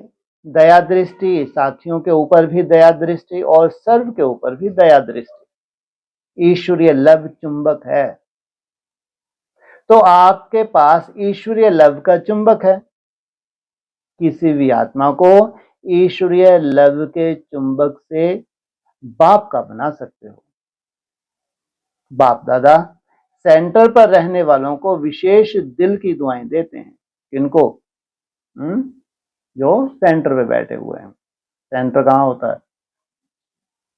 दया दृष्टि, साथियों के ऊपर भी दया दृष्टि और सर्व के ऊपर भी दया दृष्टि। ईश्वरीय लव चुंबक है, तो आपके पास ईश्वरीय लव का चुंबक है। किसी भी आत्मा को ईश्वरीय लव के चुंबक से बाप का बना सकते हो। बाप दादा सेंटर पर रहने वालों को विशेष दिल की दुआएं देते हैं। किनको? जो सेंटर पे बैठे हुए हैं। सेंटर कहाँ होता है?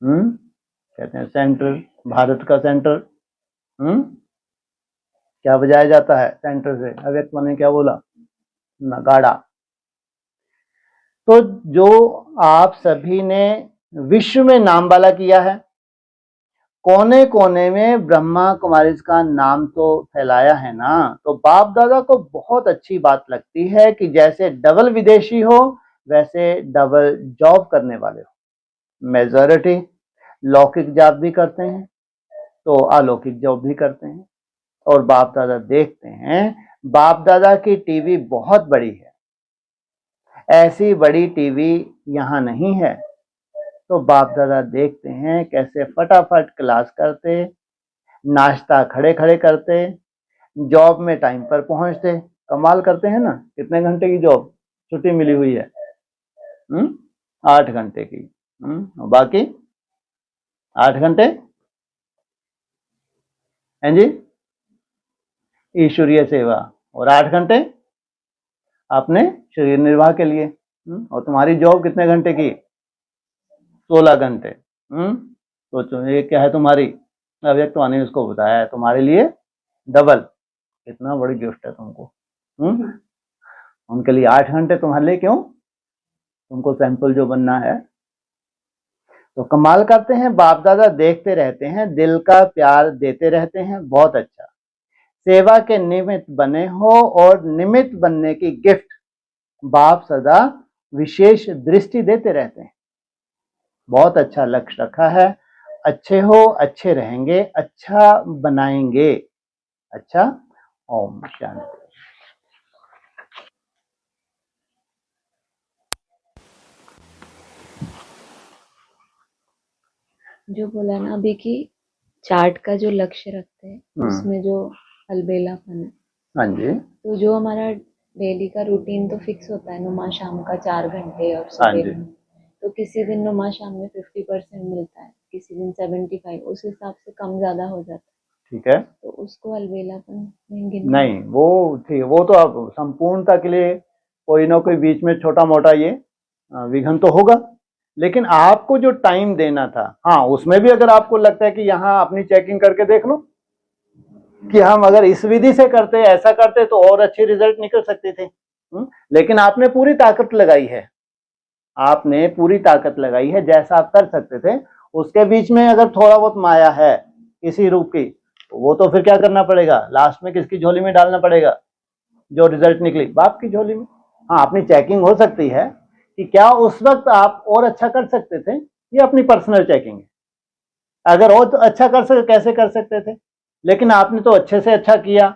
कहते हैं सेंटर, भारत का सेंटर। क्या बजाया जाता है सेंटर से? अव्यक्त ने क्या बोला? नगाड़ा। तो जो आप सभी ने विश्व में नाम वाला किया है, कोने कोने में ब्रह्मा कुमारी का नाम तो फैलाया है ना, तो बाप दादा को बहुत अच्छी बात लगती है कि जैसे डबल विदेशी हो वैसे डबल जॉब करने वाले हो। मेजॉरिटी लौकिक जॉब भी करते हैं तो अलौकिक जॉब भी करते हैं। और बाप दादा देखते हैं, बाप दादा की टीवी बहुत बड़ी है, ऐसी बड़ी टीवी यहाँ नहीं है। तो बाप दादा देखते हैं कैसे फटाफट क्लास करते, नाश्ता खड़े खड़े करते, जॉब में टाइम पर पहुंचते। कमाल करते हैं ना। कितने घंटे की जॉब छुट्टी मिली हुई है? 8 घंटे की। बाकी 8 घंटे हैं जी ईश्वरीय सेवा, और 8 घंटे अपने शरीर निर्वाह के लिए। और तुम्हारी जॉब कितने घंटे की? 16 घंटे। तो ये क्या है तुम्हारी? अव्यक्त वाणी उसको बताया है तुम्हारे लिए डबल। कितना बड़ी गिफ्ट है तुमको। उनके लिए 8 घंटे, तुम्हारे लिए क्यों? तुमको सैंपल जो बनना है। तो कमाल करते हैं, बाप दादा देखते रहते हैं, दिल का प्यार देते रहते हैं। बहुत अच्छा। सेवा के निमित्त बने हो और निमित्त बनने की गिफ्ट बाप सदा विशेष दृष्टि देते रहते हैं। बहुत अच्छा लक्ष्य रखा है। अच्छे हो, अच्छे रहेंगे, अच्छा बनाएंगे। अच्छा। ओम शांति। जो बोला ना अभी कि चार्ट का जो लक्ष्य रखते हैं उसमें जो अलबेलापन है, हाँ जी। तो जो हमारा डेली का रूटीन तो फिक्स होता है, नुमा शाम का 4 घंटे और हाँ सवेरे जी। में, तो किसी दिन नुमा शाम में 50% मिलता है, किसी दिन 75, उस हिसाब से कम ज्यादा हो जाता है। ठीक है। तो उसको अलबेलापन में गिनना नहीं, वो ठीक, वो तो अब संपूर्णता के लिए कोई ना कोई बीच में छोटा मोटा ये विघ्न तो होगा, लेकिन आपको जो टाइम देना था, हाँ, उसमें भी अगर आपको लगता है कि यहाँ अपनी चेकिंग करके देख लो कि हम अगर इस विधि से करते, ऐसा करते तो और अच्छे रिजल्ट निकल सकते थे। लेकिन आपने पूरी ताकत लगाई है, आपने पूरी ताकत लगाई है जैसा आप कर सकते थे। उसके बीच में अगर थोड़ा बहुत माया है किसी रूप की, वो तो फिर क्या करना पड़ेगा? लास्ट में किसकी झोली में डालना पड़ेगा? जो रिजल्ट निकली बाप की झोली में। हाँ, अपनी चेकिंग हो सकती है कि क्या उस वक्त आप और अच्छा कर सकते थे, ये अपनी पर्सनल चेकिंग है। अगर और तो अच्छा कर सकते, कैसे कर सकते थे? लेकिन आपने तो अच्छे से अच्छा किया,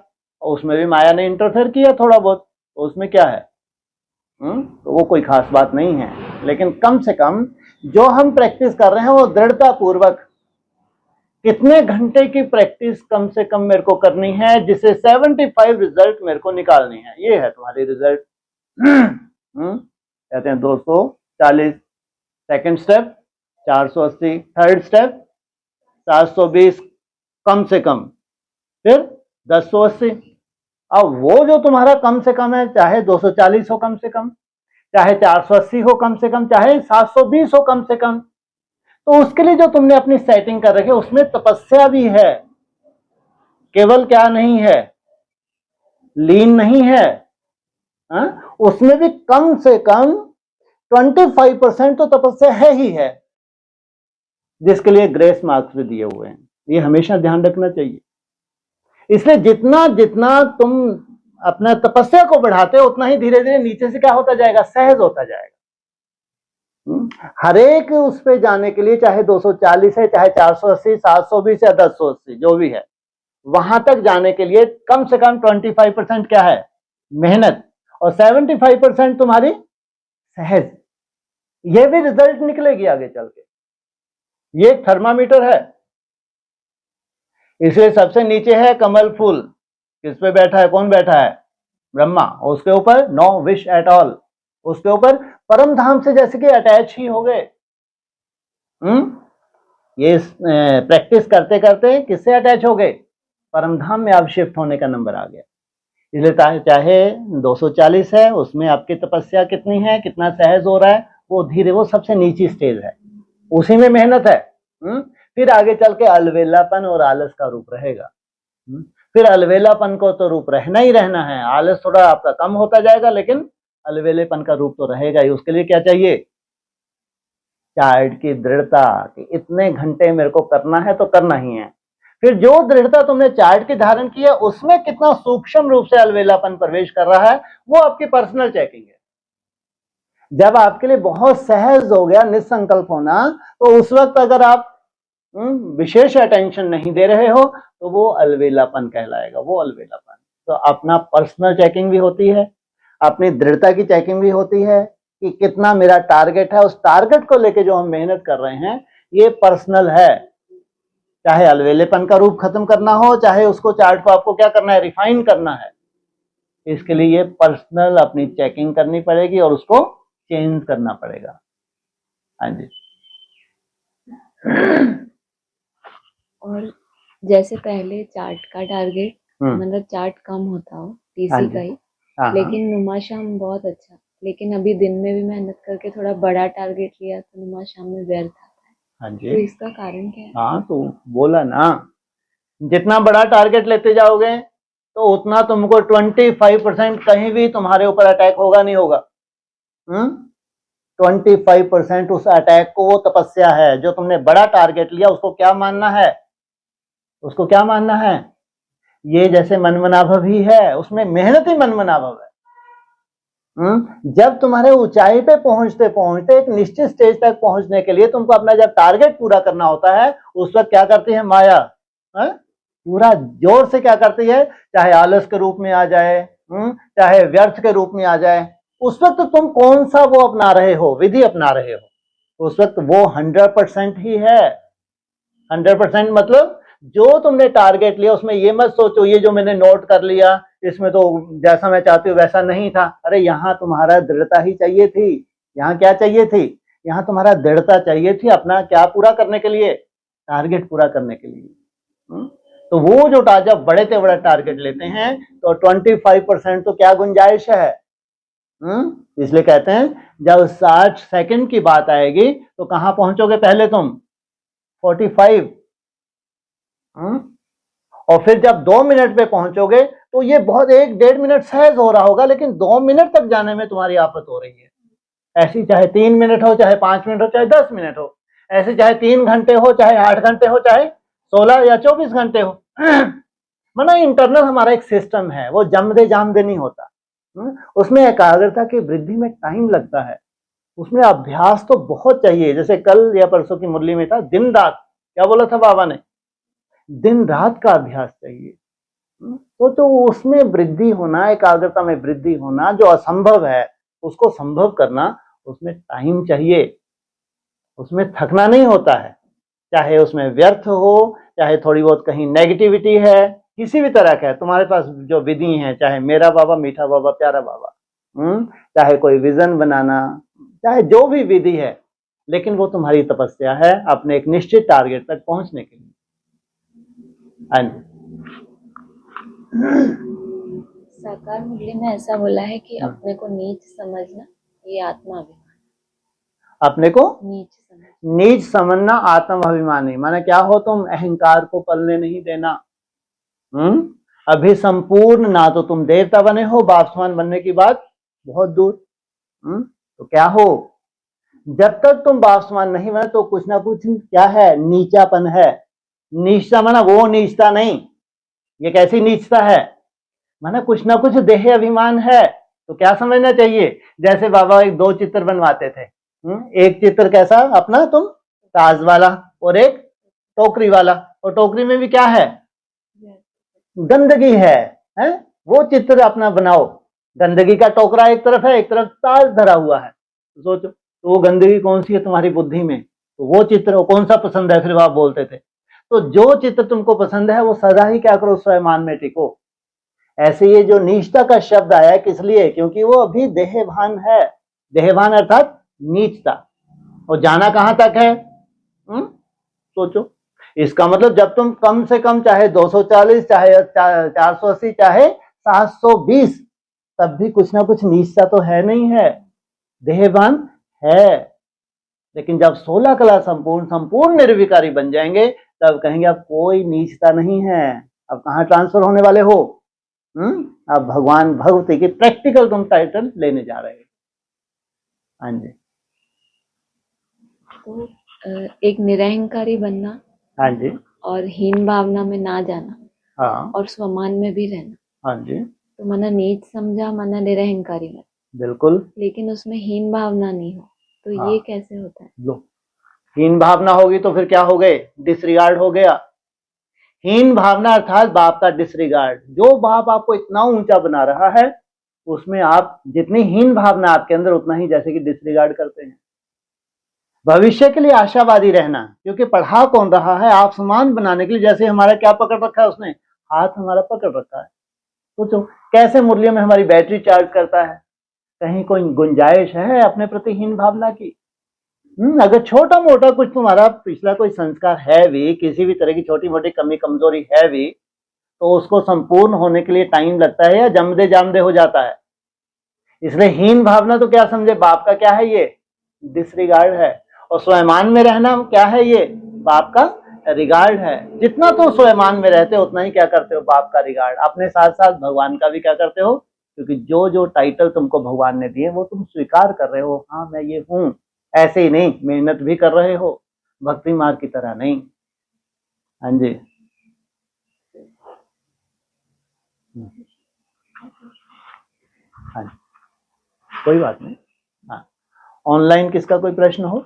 और उसमें भी माया ने इंटरफेयर किया थोड़ा बहुत, तो उसमें क्या है? तो वो कोई खास बात नहीं है। लेकिन कम से कम जो हम प्रैक्टिस कर रहे हैं वो दृढ़ता पूर्वक, कितने घंटे की प्रैक्टिस कम से कम मेरे को करनी है जिससे 75 रिजल्ट मेरे को निकालनी है। ये है तुम्हारी रिजल्ट। कहते हैं 240 सेकंड स्टेप, 480 थर्ड स्टेप, 720 कम से कम, फिर 1080। अब वो जो तुम्हारा कम से कम है, चाहे 240 हो कम से कम, चाहे 480 हो कम से कम, चाहे 720 हो कम से कम, तो उसके लिए जो तुमने अपनी सेटिंग कर रखी है उसमें तपस्या भी है। केवल क्या नहीं है? लीन नहीं है। उसमें भी कम से कम 25% तो तपस्या है ही है, जिसके लिए ग्रेस मार्क्स भी दिए हुए हैं। ये हमेशा ध्यान रखना चाहिए। इसलिए जितना जितना तुम अपना तपस्या को बढ़ाते हो उतना ही धीरे धीरे नीचे से क्या होता जाएगा? सहज होता जाएगा। हर एक उस पे जाने के लिए, चाहे 240 है, चाहे 480, 720 या 1080 जो भी है, वहां तक जाने के लिए कम से कम 25% क्या है? मेहनत, और 75% तुम्हारी सहज। ये भी रिजल्ट निकलेगी आगे चल के। ये थर्मामीटर है। इसलिए सबसे नीचे है कमल फूल। किस पे बैठा है? कौन बैठा है? ब्रह्मा। और उसके ऊपर नो विश एट ऑल, उसके ऊपर परम धाम से जैसे कि अटैच ही हो गए। ये प्रैक्टिस करते करते किससे अटैच हो गए? परम धाम में अब शिफ्ट होने का नंबर आ गया। इसलिए चाहे 240 है, उसमें आपकी तपस्या कितनी है, कितना सहज हो रहा है, वो धीरे, वो सबसे नीची स्टेज है, उसी में मेहनत है। फिर आगे चल के अलवेलापन और आलस का रूप रहेगा। फिर अलवेलापन को तो रूप रहना ही रहना है, आलस थोड़ा आपका कम होता जाएगा, लेकिन अलवेलेपन का रूप तो रहेगा ही। उसके लिए क्या चाहिए? चार्ट की दृढ़ता कि इतने घंटे मेरे को करना है तो करना ही है। फिर जो दृढ़ता तुमने चार्ट की धारण की है, उसमें कितना सूक्ष्म रूप से अलवेलापन प्रवेश कर रहा है, वो आपकी पर्सनल चेकिंग है। जब आपके लिए बहुत सहज हो गया निसंकल्प होना, तो उस वक्त अगर आप विशेष अटेंशन नहीं दे रहे हो तो वो अलवेलापन कहलाएगा, वो अलवेलापन। तो अपना पर्सनल चेकिंग भी होती है, अपनी दृढ़ता की चेकिंग भी होती है कि कितना मेरा टारगेट है, उस टारगेट को लेके जो हम मेहनत कर रहे हैं ये पर्सनल है। चाहे अलवेलेपन का रूप खत्म करना हो, चाहे उसको चार्ट को आपको क्या करना है, रिफाइन करना है, इसके लिए ये पर्सनल अपनी चेकिंग करनी पड़ेगी और उसको चेंज करना पड़ेगा। हाँ जी। और जैसे पहले चार्ट का टारगेट मतलब चार्ट कम होता हो, टीसी का ही, लेकिन नुमा शाम बहुत अच्छा, लेकिन अभी दिन में भी मेहनत करके थोड़ा बड़ा टारगेट लिया तो नुमा शाम में व्यर्थ आता है। हाँ जी। तो इसका कारण क्या है? हाँ, तो बोला ना, जितना बड़ा टारगेट लेते जाओगे तो उतना तुमको 25% कहीं भी तुम्हारे ऊपर अटैक होगा नहीं होगा। 25% उस अटैक को, वो तपस्या है जो तुमने बड़ा टारगेट लिया, उसको क्या मानना है, उसको क्या मानना है? ये जैसे मनमनाभव ही है, उसमें मेहनत ही मनमनाभव है। जब तुम्हारे ऊंचाई पे पहुंचते पहुंचते एक निश्चित स्टेज तक पहुंचने के लिए तुमको अपना जब टारगेट पूरा करना होता है, उस वक्त क्या करती है माया? पूरा जोर से क्या करती है, चाहे आलस के रूप में आ जाए, चाहे व्यर्थ के रूप में आ जाए, उस वक्त तुम कौन सा वो अपना रहे हो, विधि अपना रहे हो, उस वक्त वो 100% ही है। 100% मतलब जो तुमने टारगेट लिया उसमें ये मत सोचो ये जो मैंने नोट कर लिया इसमें तो जैसा मैं चाहती हूँ वैसा नहीं था। अरे यहाँ तुम्हारा दृढ़ता ही चाहिए थी। यहाँ क्या चाहिए थी? यहाँ तुम्हारा दृढ़ता चाहिए थी अपना क्या पूरा करने के लिए? टारगेट पूरा करने के लिए। तो वो जो जब बड़े से बड़ा टारगेट लेते हैं तो 25% तो क्या गुंजाइश है। इसलिए कहते हैं जब 60 सेकंड की बात आएगी तो कहां पहुंचोगे पहले तुम? 45। और फिर जब 2 मिनट पे पहुंचोगे तो ये बहुत 1-1.5 मिनट सहज हो रहा होगा, लेकिन 2 मिनट तक जाने में तुम्हारी आफत हो रही है। ऐसी चाहे 3 मिनट हो, चाहे 5 मिनट हो, चाहे 10 मिनट हो, ऐसे चाहे 3 घंटे हो, चाहे 8 घंटे हो, चाहे 16 या 24 घंटे हो। माना इंटरनल हमारा एक सिस्टम है, वो जमदे जामदे नहीं होता। उसमें एकाग्रता की वृद्धि में टाइम लगता है, उसमें अभ्यास तो बहुत चाहिए। जैसे कल या परसों की मुरली में था, दिन रात, क्या बोला था बाबा ने? दिन रात का अभ्यास चाहिए। तो उसमें वृद्धि होना, एकाग्रता में वृद्धि होना, जो असंभव है उसको संभव करना, उसमें टाइम चाहिए, उसमें थकना नहीं होता है। चाहे उसमें व्यर्थ हो, चाहे थोड़ी बहुत कहीं नेगेटिविटी है, किसी भी तरह का है, तुम्हारे पास जो विधि है, चाहे मेरा बाबा, मीठा बाबा, प्यारा बाबा, चाहे कोई विजन बनाना, चाहे जो भी विधि है, लेकिन वो तुम्हारी तपस्या है अपने एक निश्चित टारगेट तक पहुंचने के लिए। साकार मुरली में ऐसा बोला है कि अपने को नीच समझना ये आत्माभिमान। अपने को नीच समझना आत्माभिमानी माने क्या हो? तुम अहंकार को पलने नहीं देना। अभी संपूर्ण ना तो तुम देवता बने हो, बापसमान बनने की बात बहुत दूर। तो क्या हो? जब तक तुम बापसमान नहीं बने तो कुछ ना कुछ क्या है? नीचापन है। नीचता माना वो नीचता नहीं, ये कैसी नीचता है? माना कुछ ना कुछ देह अभिमान है। तो क्या समझना चाहिए? जैसे बाबा एक 2 चित्र बनवाते थे। एक चित्र कैसा अपना तुम ताज वाला, और एक टोकरी वाला, और टोकरी में भी क्या है? गंदगी है? वो चित्र अपना बनाओ। गंदगी का टोकरा एक तरफ है, एक तरफ ताज धरा हुआ है। सोचो तो वो गंदगी कौन सी है तुम्हारी बुद्धि में? तो वो चित्र कौन सा पसंद है? फिर आप बोलते थे। तो जो चित्र तुमको पसंद है वो सदा ही क्या करो? स्वयं में टिको। ऐसे ये जो नीचता का शब्द आया है किस लिए? क्योंकि वो अभी देहभान है। देहभान अर्थात नीचता, और जाना कहां तक है? सोचो, इसका मतलब जब तुम कम से कम चाहे 240, चाहे 480, चाहे 720, तब भी कुछ ना कुछ नीचता तो है नहीं है, देहभान है। लेकिन जब 16 कला संपूर्ण निर्विकारी बन जाएंगे, तब कहेंगे अब कोई नीचता नहीं है। अब कहां ट्रांसफर होने वाले हो? अब भगवान भगवती की प्रैक्टिकल तुम टाइटल लेने जा रहे हो। हाँ जी। तो एक निरहंकारी बनना, हाँ जी, और हीन भावना में ना जाना, हाँ, और स्वमान में भी रहना। हाँ जी, तो मना नीच समझा, मना निरहंकारी बना, बिल्कुल। लेकिन उसमें हीन भावना नहीं हो, तो हाँ, ये कैसे होता है? लो, हीन भावना होगी तो फिर क्या हो गए? डिसरिगार्ड हो गया। हीन भावना अर्थात बाप का डिसरिगार्ड। जो बाप आपको इतना ऊंचा बना रहा है, उसमें आप जितनी हीन भावना आपके अंदर, उतना ही जैसे कि डिसरिगार्ड करते हैं। भविष्य के लिए आशावादी रहना, क्योंकि पढ़ा कौन रहा है? आप समान बनाने के लिए। जैसे हमारा क्या पकड़ रखा है उसने? हाथ हमारा पकड़ रखा है। सोचो कैसे मुरलियों में हमारी बैटरी चार्ज करता है। कहीं कोई गुंजाइश है अपने प्रति हीन भावना की? अगर छोटा मोटा कुछ तुम्हारा पिछला कोई संस्कार है भी, किसी भी तरह की छोटी मोटी कमी कमजोरी है भी, तो उसको संपूर्ण होने के लिए टाइम लगता है या जमदे जामदे हो जाता है। इसलिए हीन भावना तो क्या समझे? बाप का क्या है? ये डिसरिगार्ड है। और स्वयमान में रहना क्या है? ये बाप का रिगार्ड है। जितना तो स्वयमान में रहते हो, उतना ही क्या करते हो? बाप का रिगार्ड। अपने साथ साथ भगवान का भी क्या करते हो? क्योंकि जो जो टाइटल तुमको भगवान ने दिए, वो तुम स्वीकार कर रहे हो। हाँ, मैं ये हूं। ऐसे ही नहीं, मेहनत भी कर रहे हो, भक्ति मार्ग की तरह नहीं। हाँ जी। हाँ जी, कोई बात नहीं। हाँ, ऑनलाइन किसका कोई प्रश्न हो?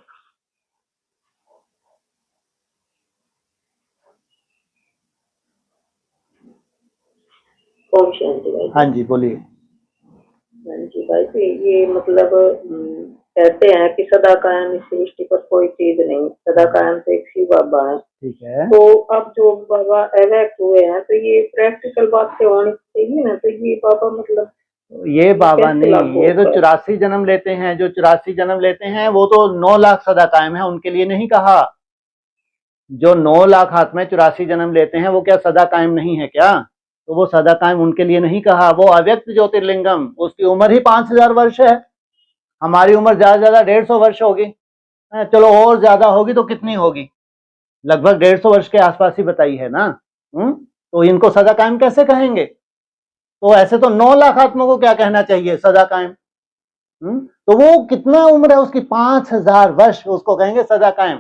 ओम शांति भाई। हाँ जी, बोलिए। हाँ जी भाई जी, ये मतलब कहते हैं कि सदा कायम इस सृष्टि पर कोई चीज नहीं, सदा कायम तो एक शिव बाबा है। ठीक है। तो अब जो बाबा एवैक्ट हुए हैं, तो ये प्रैक्टिकल बात से होनी चाहिए ना। तो ये बाबा मतलब ये बाबा कैसे नहीं, लागू ये तो होगा? 84 जन्म लेते हैं। जो 84 जन्म लेते हैं वो तो 9 लाख सदा कायम है, उनके लिए नहीं कहा। जो 9 लाख आत्माएं 84 जन्म लेते हैं, वो क्या सदा कायम नहीं है क्या? तो वो सदा कायम उनके लिए नहीं कहा। वो अव्यक्त ज्योतिर्लिंगम, उसकी उम्र ही 5000 वर्ष है। हमारी उम्र ज्यादा से ज्यादा 150 वर्ष होगी। चलो और ज्यादा होगी तो कितनी होगी? लगभग 150 वर्ष के आसपास ही बताई है ना। तो इनको सदा कायम कैसे कहेंगे? तो ऐसे तो 9 लाख आत्मा को क्या कहना चाहिए? सदा कायम। तो वो कितना उम्र है उसकी? 5000 वर्ष, उसको कहेंगे सदा कायम।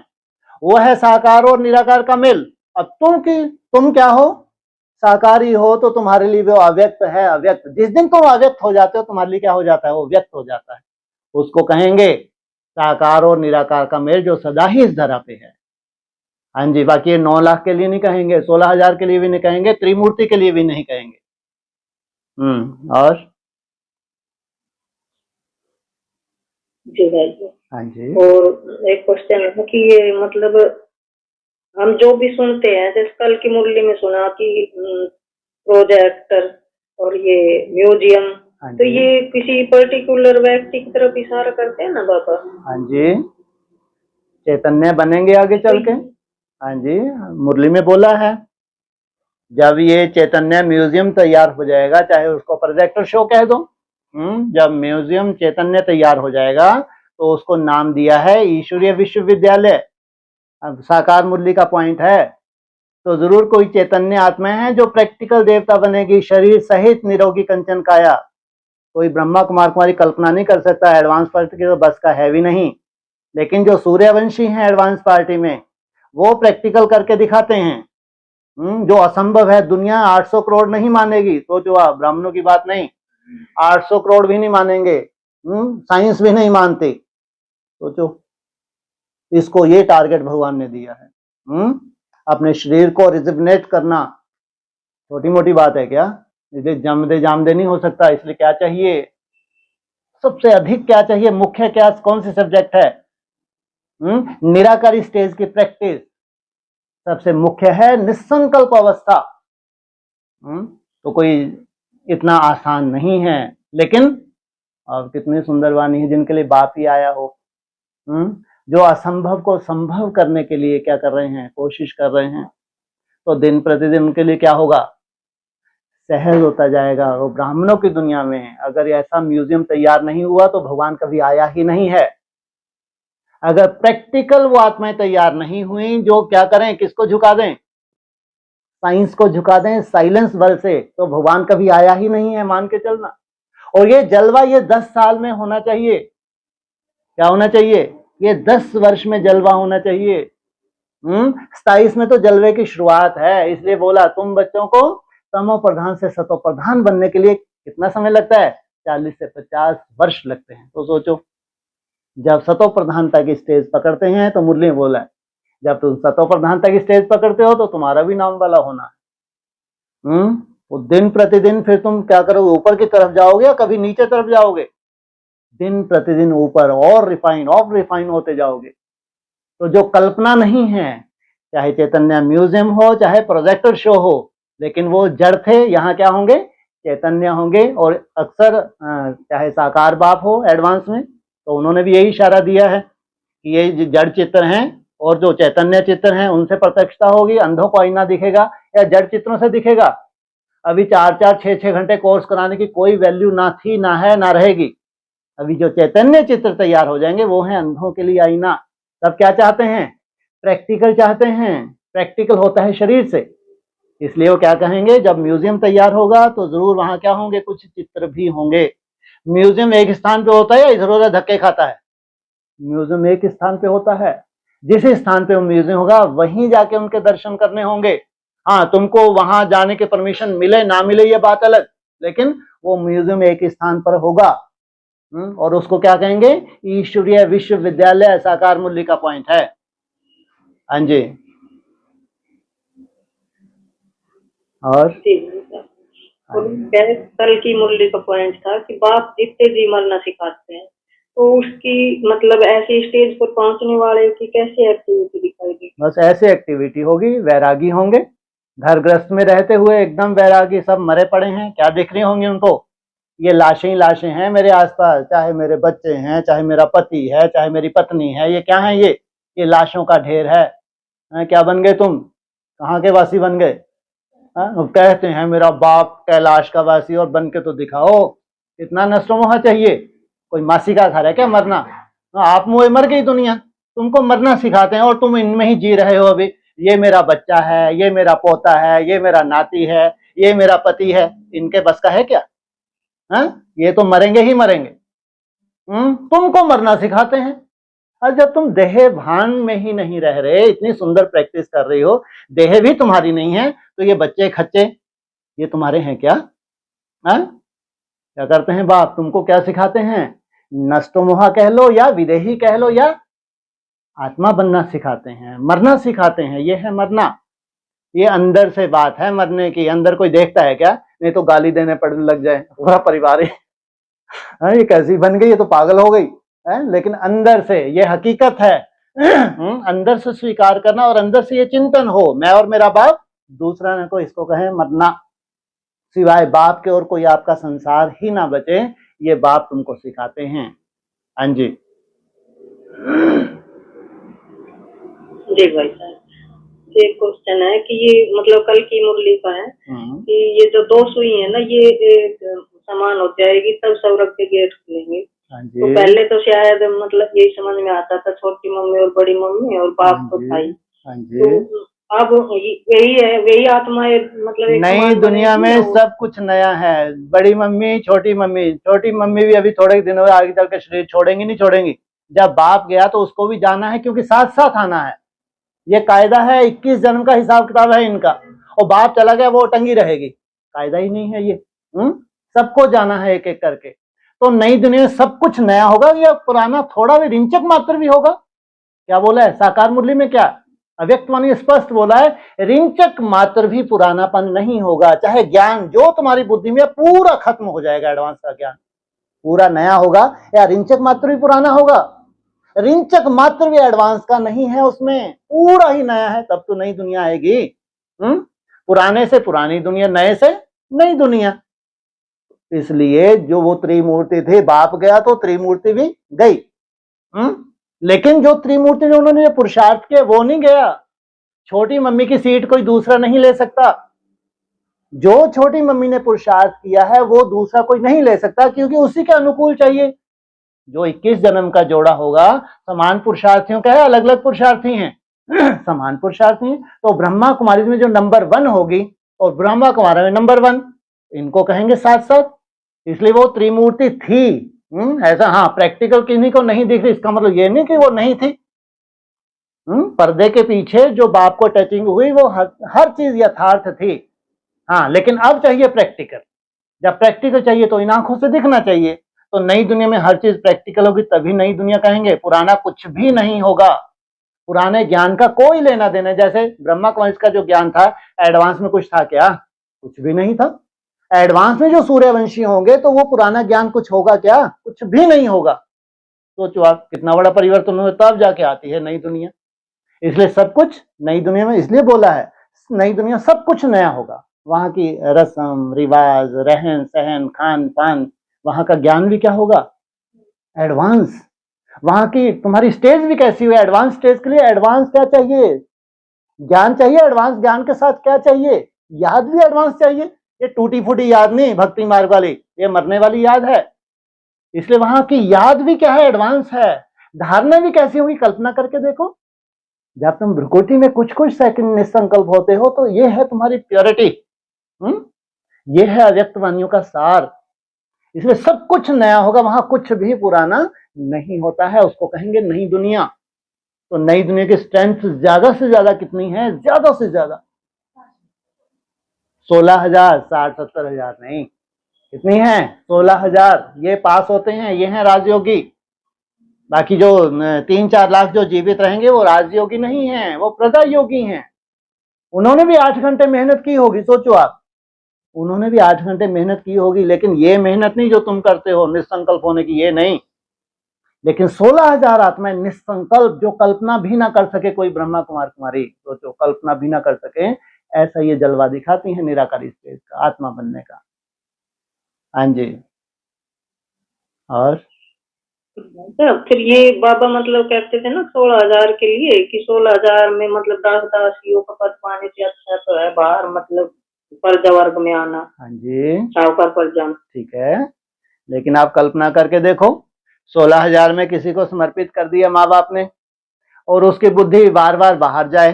वो है साकार और निराकार का मेल। अब तुम क्या हो? साकारी हो, तो तुम्हारे लिए वो अव्यक्त है। अव्यक्त, जिस दिन तुम अव्यक्त हो जाते हो, तुम्हारे लिए क्या हो जाता है? वो व्यक्त हो जाता है। उसको कहेंगे साकार और निराकार का मेल, जो सदा ही इस धरा पे है। हाँ जी। बाकी ये 9 लाख के लिए नहीं कहेंगे, 16,000 के लिए भी नहीं कहेंगे, त्रिमूर्ति के लिए भी नहीं कहेंगे। और जी भाई जी। हाँ जी। और एक क्वेश्चन है कि ये मतलब हम जो भी सुनते हैं, जैसे कल की मुरली में सुना कि प्रोजेक्टर और ये म्यूजियम, हाँ तो जी। ये किसी पर्टिकुलर व्यक्ति की तरफ इशारा करते हैं ना बाबा? हाँ जी, चैतन्य बनेंगे आगे चल के। हाँ जी, मुरली में बोला है, जब ये चैतन्य म्यूजियम तैयार हो जाएगा, चाहे उसको प्रोजेक्टर शो कह दो, जब म्यूजियम चैतन्य तैयार हो जाएगा, तो उसको नाम दिया है ईश्वरीय विश्वविद्यालय। अब साकार मुरली का पॉइंट है, तो जरूर कोई चैतन्य आत्मा है जो प्रैक्टिकल देवता बनेगी, शरीर सहित निरोगी कंचन काया। कोई ब्रह्मा कुमार कुमारी कल्पना नहीं कर सकता। एडवांस पार्टी की तो बस का है भी नहीं। लेकिन जो सूर्यवंशी हैं एडवांस पार्टी में, वो प्रैक्टिकल करके दिखाते हैं। जो असंभव है, दुनिया 800 करोड़ नहीं मानेगी। सोचो आप, ब्राह्मणों की बात नहीं, 800 करोड़ भी नहीं मानेंगे। साइंस भी नहीं मानती। सोचो, इसको ये टारगेट भगवान ने दिया है। अपने शरीर को रिजुविनेट करना छोटी मोटी बात है क्या? इसे जमदे जामदे नहीं हो सकता। इसलिए क्या चाहिए? सबसे अधिक क्या चाहिए? मुख्य क्या, कौन सी सब्जेक्ट है? निराकारी स्टेज की प्रैक्टिस सबसे मुख्य है। निसंकल्प अवस्था तो कोई इतना आसान नहीं है, लेकिन और कितनी सुंदर वाणी है जिनके लिए बाप ही आया हो, जो असंभव को संभव करने के लिए क्या कर रहे हैं, कोशिश कर रहे हैं। तो दिन प्रतिदिन उनके लिए क्या होगा, सहज होता जाएगा। वो ब्राह्मणों की दुनिया में अगर ऐसा म्यूजियम तैयार नहीं हुआ तो भगवान कभी आया ही नहीं है। अगर प्रैक्टिकल वो आत्माएं तैयार नहीं हुई जो क्या करें, किसको झुका दें, साइंस को झुका दें साइलेंस बल से, तो भगवान कभी आया ही नहीं है, मान के चलना। और ये जलवा ये 10 साल में होना चाहिए। क्या होना चाहिए, ये 10 वर्ष में जलवा होना चाहिए। 27 में तो जलवे की शुरुआत है। इसलिए बोला तुम बच्चों को तमो प्रधान से सतो प्रधान बनने के लिए कितना समय लगता है, 40 से 50 वर्ष लगते हैं। तो सोचो, जब सतो प्रधानता की स्टेज पकड़ते हैं तो मुरली ने बोला है, जब तुम सतो प्रधानता की स्टेज पकड़ते हो तो तुम्हारा भी नाम वाला होना है। वो दिन प्रतिदिन फिर तुम क्या करोगे, ऊपर की तरफ जाओगे या कभी नीचे तरफ जाओगे, दिन प्रतिदिन ऊपर और रिफाइन होते जाओगे। तो जो कल्पना नहीं है, चाहे चैतन्य म्यूजियम हो चाहे प्रोजेक्टर शो हो, लेकिन वो जड़ थे, यहाँ क्या होंगे, चैतन्य होंगे। और अक्सर चाहे साकार बाप हो एडवांस में, तो उन्होंने भी यही इशारा दिया है कि ये जड़ चित्र हैं और जो चैतन्य चित्र हैं उनसे प्रत्यक्षता होगी। अंधों को आईना दिखेगा या जड़ चित्रों से दिखेगा। अभी 4-4, 6-6 घंटे कोर्स कराने की कोई वैल्यू ना थी, ना है, ना रहेगी। अभी जो चैतन्य चित्र तैयार हो जाएंगे वो है अंधों के लिए आईना। तब क्या चाहते हैं, प्रैक्टिकल चाहते हैं। प्रैक्टिकल होता है शरीर से, इसलिए वो क्या कहेंगे, जब म्यूजियम तैयार होगा तो जरूर वहां क्या होंगे, कुछ चित्र भी होंगे। म्यूजियम एक स्थान पे होता है या इधर उधर धक्के खाता है, म्यूजियम एक स्थान पे होता है। जिस स्थान पे वो म्यूजियम होगा वहीं जाके उनके दर्शन करने होंगे। हाँ, तुमको वहां जाने के परमिशन मिले ना मिले ये बात अलग, लेकिन वो म्यूजियम एक स्थान पर होगा। और उसको क्या कहेंगे, ईश्वरीय विश्वविद्यालय साकार मुरली का पॉइंट है। हाँ जी, और कल की मुरली का पॉइंट था कि बाप जितने जी मरना सिखाते हैं, तो उसकी मतलब ऐसी स्टेज पर पहुंचने वाले की कैसी एक्टिविटी दिखाई दी? बस ऐसी एक्टिविटी होगी, वैरागी होंगे, घर ग्रस्त में रहते हुए एकदम वैरागी, सब मरे पड़े हैं, क्या दिख रही होंगी उनको, ये लाशें ही लाशें हैं मेरे आसपास, चाहे मेरे बच्चे हैं, चाहे मेरा पति है, चाहे मेरी पत्नी है, ये क्या है, ये लाशों का ढेर है। क्या बन गए तुम, कहाँ के वासी बन गए? कहते हैं मेरा बाप कैलाश का वासी, और बन के तो दिखाओ। इतना नष्टमोह चाहिए, कोई मासी का घर है क्या मरना? आप मुँह मर गई दुनिया, तुमको मरना सिखाते हैं और तुम इनमें ही जी रहे हो। अभी ये मेरा बच्चा है, ये मेरा पोता है, ये मेरा नाती है, ये मेरा पति है, इनके बस का है क्या? ये तो मरेंगे ही मरेंगे। तुमको मरना सिखाते हैं। और जब तुम देह भान में ही नहीं रह रहे, इतनी सुंदर प्रैक्टिस कर रही हो, देह भी तुम्हारी नहीं है, तो ये बच्चे खच्चे ये तुम्हारे हैं क्या? क्या करते हैं बाप, तुमको क्या सिखाते हैं? नष्टोमोहा कह लो या विदेही कह लो या आत्मा बनना सिखाते हैं, मरना सिखाते हैं। ये है मरना, ये अंदर से बात है मरने की। अंदर कोई देखता है क्या? नहीं तो गाली देने पड़ने लग जाए पूरा परिवार ही ये कैसी बन गई, ये तो पागल हो गई है। लेकिन अंदर से ये हकीकत है, अंदर से स्वीकार करना और अंदर से ये चिंतन हो, मैं और मेरा बाप, दूसरा न को, इसको कहें मरना। सिवाय बाप के और कोई आपका संसार ही ना बचे, ये बाप तुमको सिखाते हैं। हाँ जी जी भाई साहब, ये क्वेश्चन है कि ये मतलब कल की मुरली का है कि ये जो 2 सुई है ना, ये समान हो जाएगी तब सौरभ के गेट खुलेंगे। तो पहले तो शायद मतलब यही समझ में आता था, छोटी मम्मी और बड़ी मम्मी और बाप तो था ही। तो अब यही है, वही आत्माएं मतलब नई दुनिया में सब कुछ नया है। बड़ी मम्मी, छोटी मम्मी भी अभी थोड़े दिनों में आगे चल के शरीर छोड़ेंगी, नहीं छोड़ेंगी। जब बाप गया तो उसको भी जाना है, क्योंकि साथ साथ आना है। ये कायदा है, 21 जन्म का हिसाब किताब है इनका। और बाप चला गया वो टंगी रहेगी, कायदा ही नहीं है ये। सबको जाना है एक एक करके। तो नई दुनिया में सब कुछ नया होगा, या पुराना थोड़ा भी रिंचक मात्र भी होगा। क्या बोला है साकार मुरली में, क्या अव्यक्त वाणी स्पष्ट बोला है, रिंचक मात्र भी पुरानापन नहीं होगा। चाहे ज्ञान जो तुम्हारी बुद्धि में पूरा खत्म हो जाएगा, एडवांस का ज्ञान पूरा नया होगा, या रिंचक मात्र भी पुराना होगा? रिंचक मात्र भी एडवांस का नहीं है, उसमें पूरा ही नया है। तब तो नई दुनिया आएगी। पुराने से पुरानी दुनिया, नए से नई दुनिया। इसलिए जो वो त्रिमूर्ति थे, बाप गया तो त्रिमूर्ति भी गई। लेकिन जो त्रिमूर्ति ने उन्होंने पुरुषार्थ किया वो नहीं गया। छोटी मम्मी की सीट कोई दूसरा नहीं ले सकता। जो छोटी मम्मी ने पुरुषार्थ किया है वो दूसरा कोई नहीं ले सकता, क्योंकि उसी के अनुकूल चाहिए। जो 21 जन्म का जोड़ा होगा समान पुरुषार्थियों का है, अलग अलग पुरुषार्थी हैं समान पुरुषार्थी हैं। तो ब्रह्मा कुमारी में जो नंबर 1 होगी और ब्रह्मा कुमारी में नंबर 1, इनको कहेंगे साथ साथ, इसलिए वो त्रिमूर्ति थी। ऐसा हाँ, प्रैक्टिकल किन्हीं को नहीं दिख रही, इसका मतलब ये नहीं कि वो नहीं थी। पर्दे के पीछे जो बाप को टचिंग हुई वो हर चीज यथार्थ थी। हाँ, लेकिन अब चाहिए प्रैक्टिकल। जब प्रैक्टिकल चाहिए तो इन आंखों से दिखना चाहिए। तो नई दुनिया में हर चीज प्रैक्टिकल होगी तभी नई दुनिया कहेंगे। पुराना कुछ भी नहीं होगा, पुराने ज्ञान का कोई लेना देना। जैसे ब्रह्मा कुमारी का जो ज्ञान था एडवांस में कुछ था क्या? कुछ भी नहीं था। एडवांस में जो सूर्यवंशी होंगे तो वो पुराना ज्ञान कुछ होगा क्या? कुछ भी नहीं होगा। सोचो आप, कितना बड़ा परिवर्तन हुआ, तब जाके आती है नई दुनिया। इसलिए सब कुछ नई दुनिया में इसलिए बोला है, नई दुनिया सब कुछ नया होगा। वहां की रस्म रिवाज, रहन सहन, खान पान, वहां का ज्ञान भी क्या होगा? एडवांस। वहां की तुम्हारी स्टेज भी कैसी हुई? एडवांस स्टेज के लिए एडवांस क्या चाहिए? ज्ञान चाहिए। एडवांस ज्ञान के साथ क्या चाहिए? याद भी एडवांस चाहिए। ये टूटी फूटी याद नहीं भक्ति मार्ग वाली, ये मरने वाली याद है। इसलिए वहां की याद भी क्या है? एडवांस है। धारणा भी कैसी होगी? कल्पना करके देखो। जब तुम भ्रुकुटी में कुछ कुछ सेकंड निसंकल्प होते हो तो ये है तुम्हारी प्योरिटी। ये है अव्यक्त वाणियों का सार। इसलिए सब कुछ नया होगा, वहां कुछ भी पुराना नहीं होता है। उसको कहेंगे नई दुनिया। तो नई दुनिया की स्ट्रेंथ ज्यादा से ज्यादा कितनी है? ज्यादा से ज्यादा 16,000, 60-70,000 नहीं। कितनी है? 16,000। ये पास होते हैं, ये हैं राजयोगी। बाकी जो 3-4 लाख जो जीवित रहेंगे वो राजयोगी नहीं है, वो प्रजा योगी हैं। उन्होंने भी 8 घंटे मेहनत की होगी। सोचो आप, उन्होंने भी 8 घंटे मेहनत की होगी, लेकिन ये मेहनत नहीं जो तुम करते हो निसंकल्प होने की, ये नहीं। लेकिन 16,000 आत्माएं निसंकल्प, जो कल्पना भी ना कर सके कोई ब्रह्मा कुमार कुमारी, सोचो, कल्पना भी ना कर सके, ऐसा ये जलवा दिखाती है निराकारी स्टेज का, आत्मा बनने का। हाँ जी। और फिर ये बाबा मतलब कहते थे ना 16,000 के लिए कि 16,000 में मतलब दास दासियों का पद पाने से अच्छा तो है बाहर मतलब प्रजा वर्ग में आना। हाँ जी, साहूकार पर जाना। ठीक है, लेकिन आप कल्पना करके देखो, 16,000 में किसी को समर्पित कर दिया माँ बाप ने और उसकी बुद्धि बार बार बाहर जाए,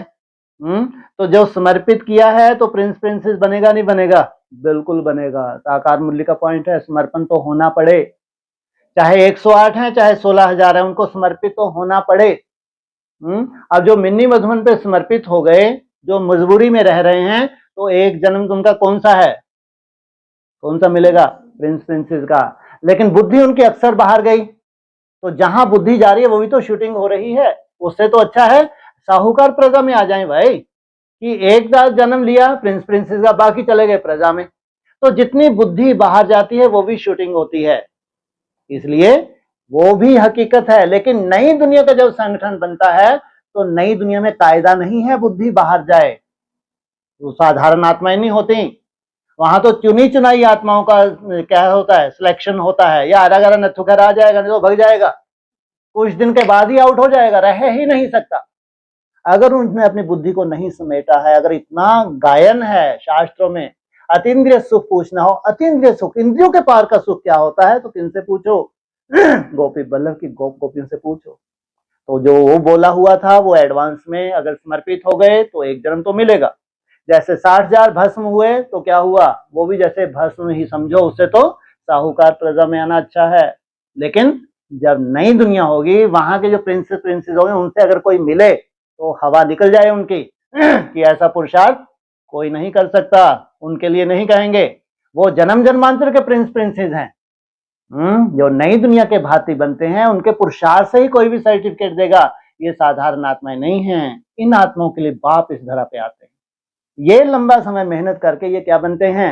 तो जो समर्पित किया है तो प्रिंस प्रिंसेस बनेगा नहीं बनेगा? बिल्कुल बनेगा। साकार मूल्य का पॉइंट है, समर्पण तो होना पड़े। चाहे 108 है चाहे 16,000 है, उनको समर्पित तो होना पड़े। अब जो मिन्नी मधुबन पे समर्पित हो गए, जो मजबूरी में रह रहे हैं, तो एक जन्म उनका कौन सा है? कौन सा मिलेगा? प्रिंस प्रिंसेस का। लेकिन बुद्धि उनकी अक्सर बाहर गई, तो जहां बुद्धि जा रही है वो भी तो शूटिंग हो रही है। उससे तो अच्छा है साहूकार प्रजा में आ जाए भाई, कि एक जन्म लिया प्रिंस प्रिंसेस का, बाकी चले गए प्रजा में। तो जितनी बुद्धि बाहर जाती है वो भी शूटिंग होती है, इसलिए वो भी हकीकत है। लेकिन नई दुनिया का जब संगठन बनता है तो नई दुनिया में कायदा नहीं है बुद्धि बाहर जाए, तो साधारण आत्माएं नहीं होती। वहां तो चुनी चुनाई आत्माओं का क्या होता है? सिलेक्शन होता है। या अरागरा नथुकर आ जाएगा, नहीं तो भग जाएगा, कुछ दिन के बाद ही आउट हो जाएगा, रह ही नहीं सकता। अगर उसने अपनी बुद्धि को नहीं समेटा है, अगर इतना गायन है शास्त्रों में, अतीन्द्रिय सुख पूछना हो, अतीन्द्रिय सुख, इंद्रियों के पार का सुख क्या होता है, तो किनसे पूछो? गोपी बल्लभ की गोपियों से पूछो। तो जो वो बोला हुआ था वो एडवांस में अगर समर्पित हो गए तो एक जन्म तो मिलेगा। जैसे 60,000 भस्म हुए तो क्या हुआ? वो भी जैसे भस्म ही समझो, उससे तो साहूकार प्रजा में आना अच्छा है। लेकिन जब नई दुनिया होगी, वहां के जो प्रिंसेस होंगे, उनसे अगर कोई मिले तो हवा निकल जाए उनकी कि ऐसा पुरुषार्थ कोई नहीं कर सकता, उनके लिए नहीं कहेंगे। वो जन्म जन्मांतर के प्रिंस प्रिंसेस हैं। जो नई दुनिया के भांति बनते हैं, उनके पुरुषार्थ से ही कोई भी सर्टिफिकेट देगा। ये साधारण आत्माएं नहीं हैं। इन आत्माओं के लिए बाप इस धरा पे आते हैं। ये लंबा समय मेहनत करके ये क्या बनते हैं?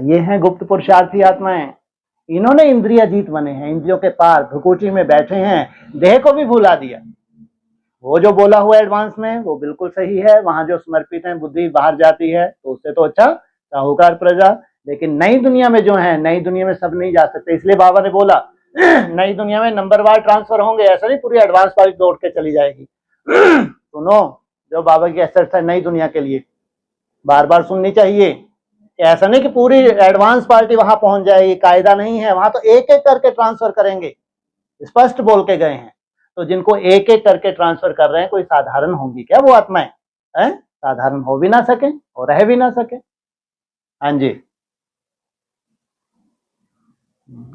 ये हैं गुप्त पुरुषार्थी आत्माएं। इन्होंने इंद्रिया जीत बने हैं, इंद्रियों के पार भ्रुकुटी में बैठे हैं, देह को भी भुला दिया। वो जो बोला हुआ एडवांस में वो बिल्कुल सही है। वहां जो समर्पित है, बुद्धि बाहर जाती है, तो उससे तो अच्छा साहूकार प्रजा। लेकिन नई दुनिया में जो है, नई दुनिया में सब नहीं जा सकते, इसलिए बाबा ने बोला नई दुनिया में नंबरवार ट्रांसफर होंगे, ऐसा नहीं पूरी एडवांस पार्टी दौड़ के चली जाएगी। सुनो, जो बाबा की एसेट्स है नई दुनिया के लिए बार बार सुननी चाहिए। ऐसा नहीं कि पूरी एडवांस पार्टी वहां पहुंच जाएगी, कायदा नहीं है, वहां तो एक एक करके ट्रांसफर करेंगे, स्पष्ट बोल के गए हैं। तो जिनको एक एक करके ट्रांसफर कर रहे हैं, कोई साधारण होंगी क्या वो आत्माएं? साधारण हो भी ना सके और रह भी ना सके। हाँ जी,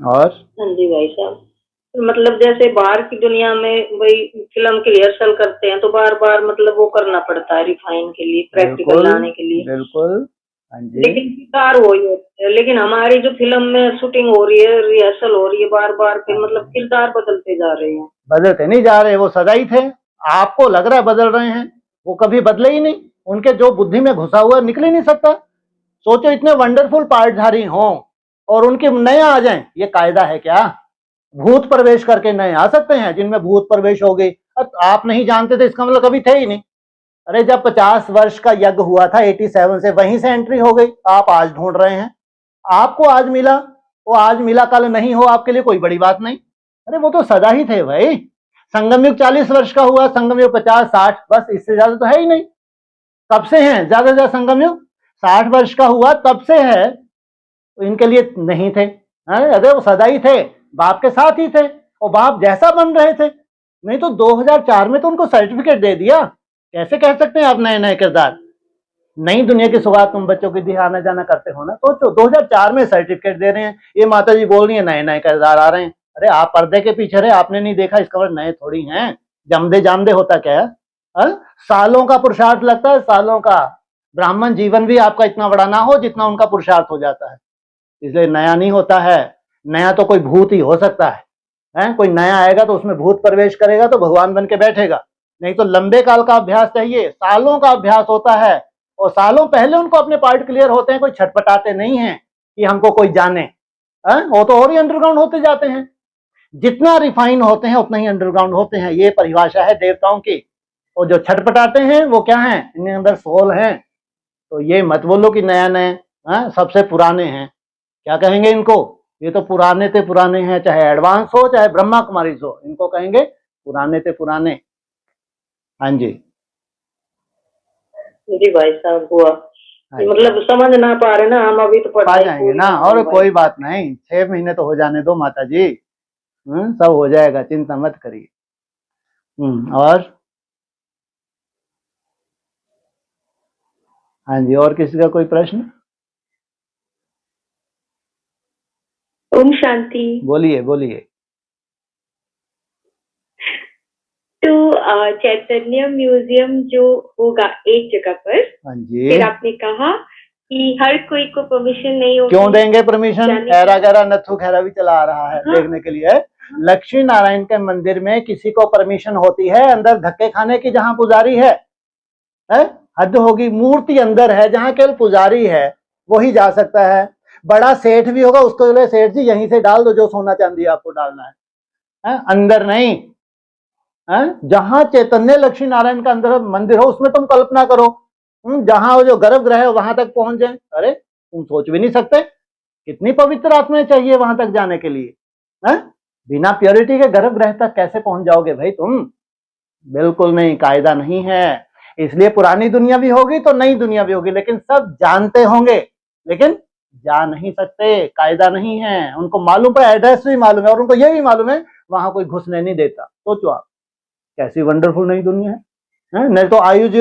और हाँ जी भाई साहब, मतलब जैसे बाहर की दुनिया में वही फिल्म की रिहर्सल करते हैं तो बार बार मतलब वो करना पड़ता है रिफाइन के लिए, प्रैक्टिकल लाने के लिए। बिल्कुल। हाँ जी, लेकिन किरदार वही होते हैं, लेकिन हमारी जो फिल्म में शूटिंग हो रही है, रिहर्सल हो रही है बार बार, फिर मतलब किरदार बदलते जा रहे हैं। बदलते नहीं जा रहे, वो सदा ही थे। आपको लग रहा है बदल रहे हैं, वो कभी बदले ही नहीं। उनके जो बुद्धि में घुसा हुआ निकल ही नहीं सकता। सोचो इतने वंडरफुल पार्टधारी हों और उनके नए आ जाएं, ये कायदा है क्या? भूत प्रवेश करके नए आ सकते हैं जिनमें भूत प्रवेश हो गई। आप नहीं जानते थे इसका मतलब कभी थे ही नहीं। अरे जब 50 वर्ष का यज्ञ हुआ था 87 से, वहीं से एंट्री हो गई। आप आज ढूंढ रहे हैं, आपको आज मिला, वो आज मिला कल नहीं हो आपके लिए कोई बड़ी बात नहीं। अरे वो तो सदा ही थे भाई। संगम युग 40 वर्ष का हुआ, संगम युग 50-60, बस इससे ज्यादा तो है ही नहीं। कब से हैं? ज्यादा से ज्यादा संगम युग 60 वर्ष का हुआ, तब से है। तो इनके लिए नहीं थे। अरे वो सदा ही थे, बाप के साथ ही थे और बाप जैसा बन रहे थे। नहीं तो 2004 में तो उनको सर्टिफिकेट दे दिया। कैसे कह सकते हैं आप नए नए किरदार? नई दुनिया की शुरुआत तुम बच्चों की आना जाना करते हो ना, तो 2004 में सर्टिफिकेट दे रहे हैं। ये माता जी बोल रही है नए नए किरदार आ रहे हैं। अरे आप पर्दे के पीछे रहे, आपने नहीं देखा, इसका मतलब नए थोड़ी हैं। जमदे जामदे होता क्या है? सालों का पुरुषार्थ लगता है, सालों का। ब्राह्मण जीवन भी आपका इतना बड़ा ना हो जितना उनका पुरुषार्थ हो जाता है, इसलिए नया नहीं होता है। नया तो कोई भूत ही हो सकता है? कोई नया आएगा तो उसमें भूत प्रवेश करेगा तो भगवान बन के बैठेगा। नहीं तो लंबे काल का अभ्यास चाहिए, सालों का अभ्यास होता है और सालों पहले उनको अपने पार्ट क्लियर होते हैं। कोई छटपटाते नहीं है कि हमको कोई जाने। वो तो और ही अंडरग्राउंड होते जाते हैं। जितना रिफाइन होते हैं उतना ही अंडरग्राउंड होते हैं, ये परिभाषा है देवताओं की। और जो छटपटाते हैं वो क्या है? इनके अंदर सोल है। तो ये मत बोलो कि नया नए, सबसे पुराने हैं। क्या कहेंगे इनको? ये तो पुराने ते पुराने हैं, चाहे एडवांस हो चाहे ब्रह्मा कुमारी हो, इनको कहेंगे पुराने ते पुराने। हाँ जी, जी भाई साहब हुआ, मतलब समझ ना पा रहे ना हम, अभी तो पा जाएंगे ना। और कोई बात नहीं, 6 महीने तो हो जाने दो माता जी। सब हो जाएगा, चिंता मत करिए। और हाँ जी, और किसी का कोई प्रश्न? ओम शांति। बोलिए बोलिए। तो चैतन्य म्यूजियम जो होगा एक जगह पर, हाँ जी, फिर आपने कहा कि हर कोई को परमिशन नहीं होगी। क्यों देंगे परमिशन? ऐरा गैरा नथु खैरा भी चला आ रहा है देखने के लिए। लक्ष्मी नारायण के मंदिर में किसी को परमिशन होती है अंदर धक्के खाने की? जहां पुजारी है? हद होगी। मूर्ति अंदर है, जहां केवल पुजारी है वही जा सकता है। बड़ा सेठ भी होगा, उसको बोले सेठ जी यहीं से डाल दो जो सोना चांदी आपको डालना है, अंदर नहीं। जहां चैतन्य लक्ष्मी नारायण का अंदर मंदिर हो, उसमें तुम कल्पना करो जहां वो जो गर्भगृह है वहां तक पहुंच जाए। अरे तुम सोच भी नहीं सकते कितनी पवित्र आत्माएं चाहिए वहां तक जाने के लिए। बिना प्योरिटी के गर्भगृह तक कैसे पहुंच जाओगे भाई तुम? बिल्कुल नहीं, कायदा नहीं है। इसलिए पुरानी दुनिया भी होगी तो नई दुनिया भी होगी, लेकिन सब जानते होंगे लेकिन जा नहीं सकते, कायदा नहीं है। उनको मालूम है, एड्रेस भी मालूम है और उनको ये भी मालूम है वहां कोई घुसने नहीं देता। सोचो आप कैसी वंडरफुल नई दुनिया है। नहीं तो आयु जी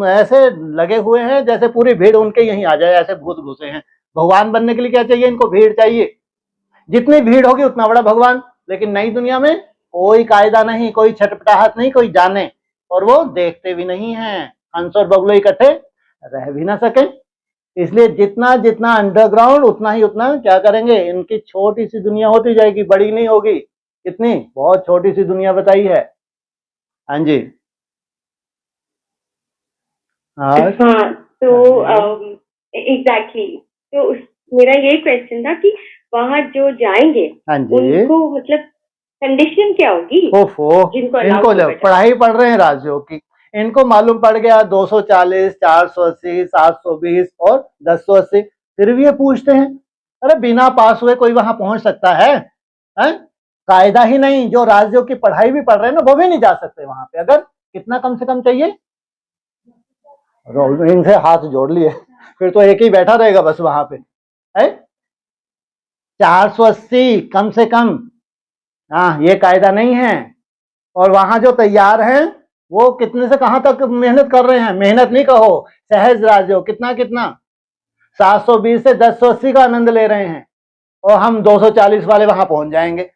ऐसे लगे हुए हैं जैसे पूरी भीड़ उनके यहीं आ जाए, ऐसे भूत घुसे हैं। भगवान बनने के लिए क्या चाहिए इनको? भीड़ चाहिए। जितनी भीड़ होगी उतना बड़ा भगवान। लेकिन नई दुनिया में कोई कायदा नहीं, कोई छटपटाहट नहीं, कोई जाने, और वो देखते भी नहीं है। हंस और बगुले इकट्ठे रह भी ना सके। इसलिए जितना जितना अंडरग्राउंड उतना ही उतना क्या करेंगे? इनकी छोटी सी दुनिया होती जाएगी, बड़ी नहीं होगी। कितनी बहुत छोटी सी दुनिया बताई है। हाँ जी, हाँ, तो एग्जैक्टली तो मेरा ये क्वेश्चन था कि वहाँ जो जाएंगे हाँ जी, उनको मतलब कंडीशन क्या होगी? इनको पढ़ाई पढ़ रहे हैं राजयोग की, इनको मालूम पड़ गया 240, 480, 720 और 1080, फिर भी ये पूछते हैं। अरे बिना पास हुए कोई वहां पहुंच सकता है? कायदा ही नहीं, जो राज्यों की पढ़ाई भी पढ़ रहे हैं ना वो भी नहीं जा सकते वहां पे। अगर कितना कम से कम चाहिए, इनसे हाथ जोड़ लिए, फिर तो एक ही बैठा रहेगा बस वहां पे है। 480 कम से कम। हाँ, ये कायदा नहीं है। और वहां जो तैयार हैं वो कितने से कहां तक मेहनत कर रहे हैं? मेहनत नहीं कहो, सहज राज्यों कितना कितना 720 से 1080 का आनंद ले रहे हैं, और हम 240 वाले वहां पहुंच जाएंगे,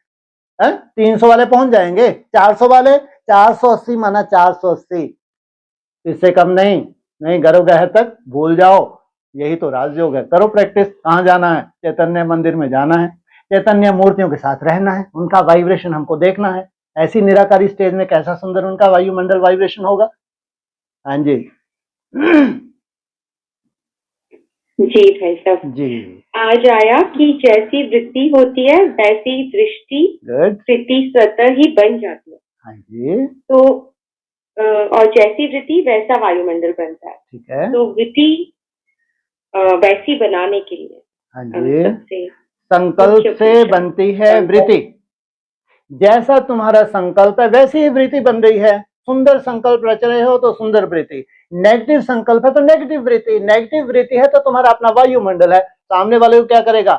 300 वाले पहुंच जाएंगे, 400 वाले, 480 माना 480, इससे कम नहीं। नहीं, गर्भ ग्रह तक भूल जाओ, यही तो राजयोग है। करो प्रैक्टिस। कहाँ जाना है? चैतन्य मंदिर में जाना है, चैतन्य मूर्तियों के साथ रहना है, उनका वाइब्रेशन हमको देखना है। ऐसी निराकारी स्टेज में कैसा सुंदर उनका वायुमंडल वाइब्रेशन होगा। हाँ जी। जी भाई साहब जी। आज आया कि जैसी वृत्ति होती है वैसी दृष्टि वृत्ति स्वतः ही बन जाती है। हाँ जी। तो और जैसी वृत्ति वैसा वायुमंडल बनता है। ठीक है। तो वृत्ति वैसी बनाने के लिए हाँ जी, संकल्प से बनती है वृत्ति। जैसा तुम्हारा संकल्प है वैसी ही वृत्ति बन रही है। सुंदर संकल्प रच रहे हो तो सुंदर वृत्ति, नेगेटिव संकल्प है तो नेगेटिव वृत्ति, नेगेटिव वृत्ति है तो तुम्हारा अपना वायुमंडल है, सामने वाले को क्या करेगा?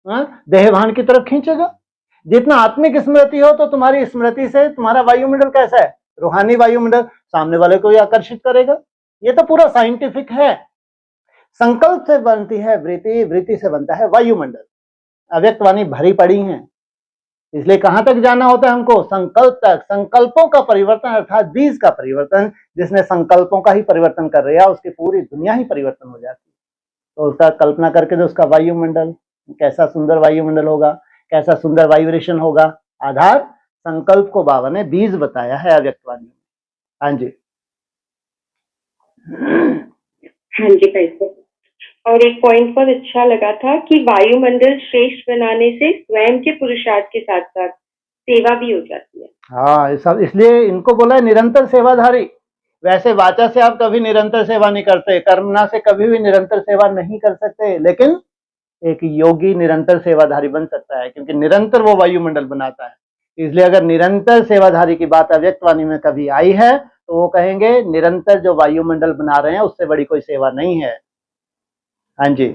देहभान की तरफ खींचेगा। जितना आत्मिक स्मृति हो तो तुम्हारी स्मृति से तुम्हारा वायुमंडल कैसा है? रूहानी वायुमंडल सामने वाले को आकर्षित करेगा। ये तो पूरा साइंटिफिक है। संकल्प से बनती है वृत्ति, वृत्ति से बनता है वायुमंडल। अव्यक्त वाणी भरी पड़ी है, इसलिए कहां तक जाना होता है हमको? संकल्प तक। संकल्पों का परिवर्तन अर्थात बीज का परिवर्तन, जिसने संकल्पों का ही परिवर्तन कर रहा है उसकी पूरी दुनिया ही परिवर्तन हो जाती है। तो उसका कल्पना करके दो, उसका वायुमंडल कैसा सुंदर वायुमंडल होगा, कैसा सुंदर वाइब्रेशन होगा। आधार संकल्प को बाबा ने बीज बताया है अव्यक्त वाणी में। हाँ जी। हाँ जी भाई साहब। और एक पॉइंट बहुत अच्छा लगा था कि वायुमंडल श्रेष्ठ बनाने से स्वयं के पुरुषार्थ के साथ साथ सेवा भी हो जाती है। हाँ, सब इसलिए इनको बोला है निरंतर सेवाधारी। वैसे वाचा से आप कभी निरंतर सेवा नहीं करते, कर्मना से कभी भी निरंतर सेवा नहीं कर सकते, लेकिन एक योगी निरंतर सेवाधारी बन सकता है, क्योंकि निरंतर वो वायुमंडल बनाता है। इसलिए अगर निरंतर सेवाधारी की बात अव्यक्त वाणी में कभी आई है तो वो कहेंगे निरंतर जो वायुमंडल बना रहे हैं उससे बड़ी कोई सेवा नहीं है। हाँ जी।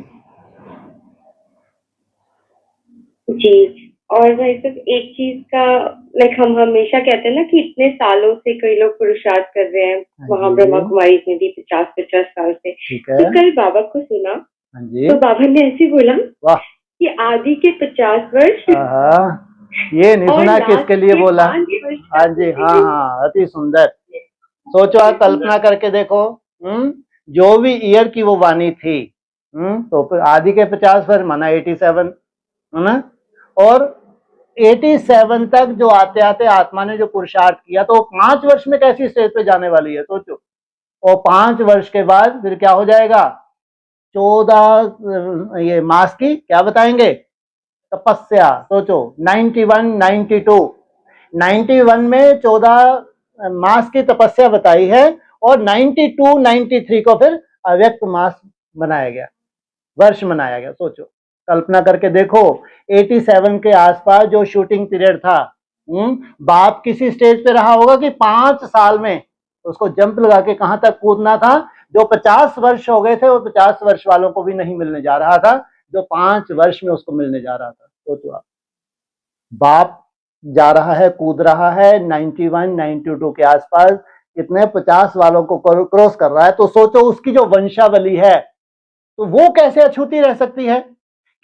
जी। और भाई साहब एक चीज का हम हमेशा कहते हैं ना कि इतने सालों से कई लोग पुरुषार्थ कर रहे हैं, वहां ब्रह्मा कुमारी में भी 50-50 साल से। तो कल बाबा को सुना, तो बाबा ने ऐसे बोला कि आदि के 50 वर्ष। ये नहीं सुना किसके लिए बोला? हाँ जी, हाँ हाँ, अति सुंदर। सोचो, आप कल्पना करके देखो, जो भी ईयर की वो वाणी थी, तो आदि के 50 वर्ष माना 87 है ना, और 87 तक जो आते आते आत्मा ने जो पुरुषार्थ किया, तो 5 वर्ष में कैसी स्टेज पे जाने वाली है सोचो। और 5 वर्ष के बाद फिर क्या हो जाएगा? 14 ये मास की क्या बताएंगे? तपस्या। सोचो 91, 92, 91 में 14 मास की तपस्या बताई है, और 92, 93 को फिर अव्यक्त मास बनाया गया, वर्ष मनाया गया। सोचो, कल्पना करके देखो, 87 के आसपास जो शूटिंग पीरियड था, बाप किसी स्टेज पे रहा होगा कि 5 साल में उसको जंप लगा के कहां तक कूदना था। जो 50 वर्ष हो गए थे वो 50 वर्ष वालों को भी नहीं मिलने जा रहा था, जो 5 वर्ष में उसको मिलने जा रहा था। सोचो आप, बाप जा रहा है, कूद रहा है 91, 92 के आसपास, कितने 50 वालों को क्रॉस कर रहा है। तो सोचो उसकी जो वंशावली है तो वो कैसे अछूती रह सकती है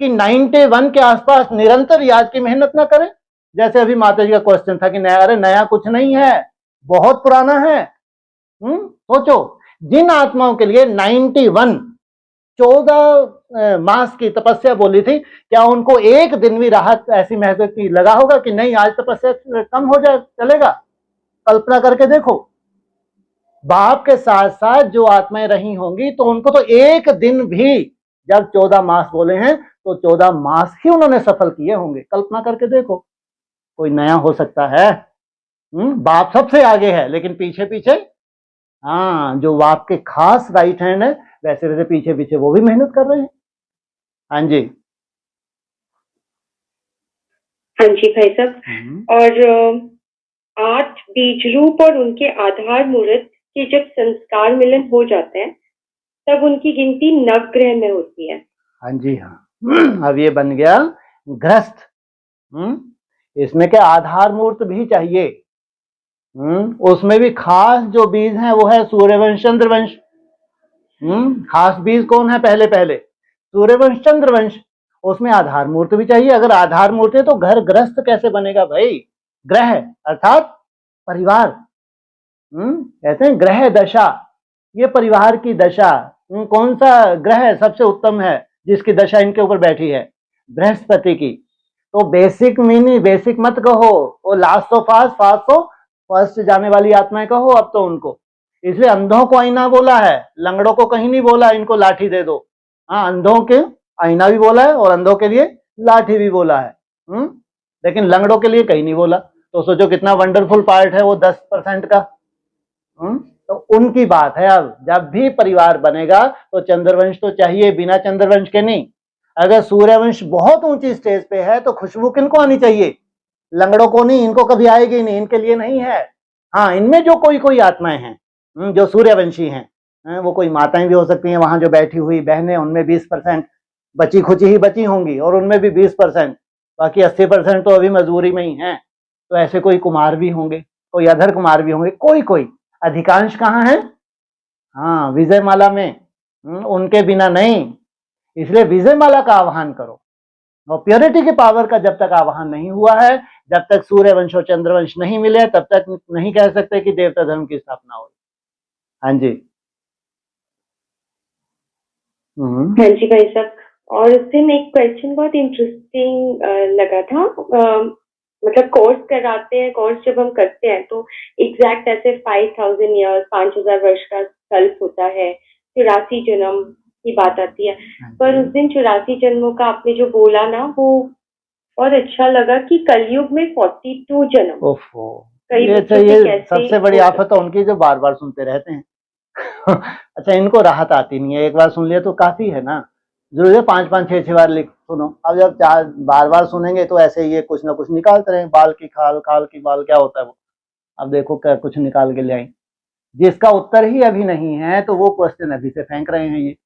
कि 91 के आसपास निरंतर याद की मेहनत ना करें। जैसे अभी माता जी का क्वेश्चन था कि नया, अरे नया कुछ नहीं है, बहुत पुराना है। सोचो, जिन आत्माओं के लिए 91 14 मास की तपस्या बोली थी, क्या उनको एक दिन भी राहत ऐसी महसूस की लगा होगा कि नहीं आज तपस्या कम हो जाए, चलेगा? कल्पना करके देखो, बाप के साथ साथ जो आत्माएं रही होंगी तो उनको तो एक दिन भी, जब 14 मास बोले हैं तो 14 मास ही उन्होंने सफल किए होंगे। कल्पना करके देखो, कोई नया हो सकता है? बाप सबसे आगे है, लेकिन पीछे पीछे हाँ, जो बाप के खास राइट हैंड है, वैसे वैसे पीछे पीछे वो भी मेहनत कर रहे हैं। हाँ जी। हाँ जी भाई साहब। और 8 बीज रूप और उनके आधार मूर्त के जब संस्कार मिलन हो जाते हैं तब उनकी गिनती नवग्रह में होती है। हाँ जी हाँ। अब ये बन गया ग्रस्त। इसमें क्या आधार मूर्त भी चाहिए। उसमें भी खास जो बीज हैं वो है सूर्यवंश चंद्रवंश। खास बीज कौन है? पहले पहले सूर्यवंश चंद्रवंश। उसमें आधार मूर्त भी चाहिए। अगर आधार मूर्त है तो घर ग्रस्त कैसे बनेगा भाई? ग्रह अर्थात परिवार। कहते हैं ग्रह दशा, ये परिवार की दशा। कौन सा ग्रह सबसे उत्तम है जिसकी दशा इनके ऊपर बैठी है? बृहस्पति की। तो बेसिक मिनी बेसिक मत कहो, वो लास्ट तो फास्ट, फास्ट तो फर्स्ट जाने वाली आत्माएं कहो अब तो उनको। इसलिए अंधों को आईना बोला है, लंगड़ों को कहीं नहीं बोला इनको लाठी दे दो। हाँ, अंधों के आईना भी बोला है और अंधों के लिए लाठी भी बोला है। लेकिन लंगड़ों के लिए कहीं नहीं बोला। तो सोचो कितना वंडरफुल पार्ट है वो 10% का। तो उनकी बात है। अब जब भी परिवार बनेगा तो चंद्रवंश तो चाहिए, बिना चंद्रवंश के नहीं। अगर सूर्यवंश बहुत ऊंची स्टेज पे है तो खुशबू किनको आनी चाहिए? लंगड़ों को नहीं, इनको कभी आएगी नहीं, इनके लिए नहीं है। हाँ, इनमें जो कोई कोई आत्माएं हैं जो सूर्यवंशी हैं, वो कोई माताएं भी हो सकती हैं। वहां जो बैठी हुई बहनें, उनमें 20% बची खुची ही बची होंगी और उनमें भी 20%, बाकी 80% तो अभी मजबूरी में ही हैं। तो ऐसे कोई कुमार भी होंगे, कोई अधर कुमार भी होंगे, कोई कोई। अधिकांश कहाँ है? हाँ, विजयमाला में। उनके बिना नहीं। इसलिए विजयमाला का आह्वान करो। और प्योरिटी की पावर का जब तक आह्वान नहीं हुआ है, जब तक सूर्यवंश और चंद्रवंश नहीं मिले, तब तक नहीं कह सकते कि देवता धर्म की स्थापना हो। हाँ जी। हाँ जी भाई साहब। और उस दिन एक क्वेश्चन बहुत इंटरेस्टिंग लगा था। मतलब कोर्स कराते हैं, कोर्स जब हम करते हैं तो एग्जैक्ट ऐसे 5000 ईयर्स 5000 वर्ष का कल्प होता है, 84 जन्म की बात आती है। पर उस दिन 84 जन्मों का आपने जो बोला ना, वो बहुत अच्छा लगा कि कलयुग में 42 जन्म। ओफो, ये सबसे बड़ी आफत है उनकी, जो बार बार सुनते रहते हैं। अच्छा, इनको राहत आती नहीं है। एक बार सुन लिया तो काफी है ना, जरूर है 5-5, 6-6 बार लिख सुनो। अब जब बार बार सुनेंगे तो ऐसे ये कुछ ना कुछ निकालते रहे। बाल की खाल, खाल की बाल, क्या होता है वो। अब देखो क्या कुछ निकाल के ले आई। जिसका उत्तर ही अभी नहीं है तो वो क्वेश्चन अभी से फेंक रहे हैं। ये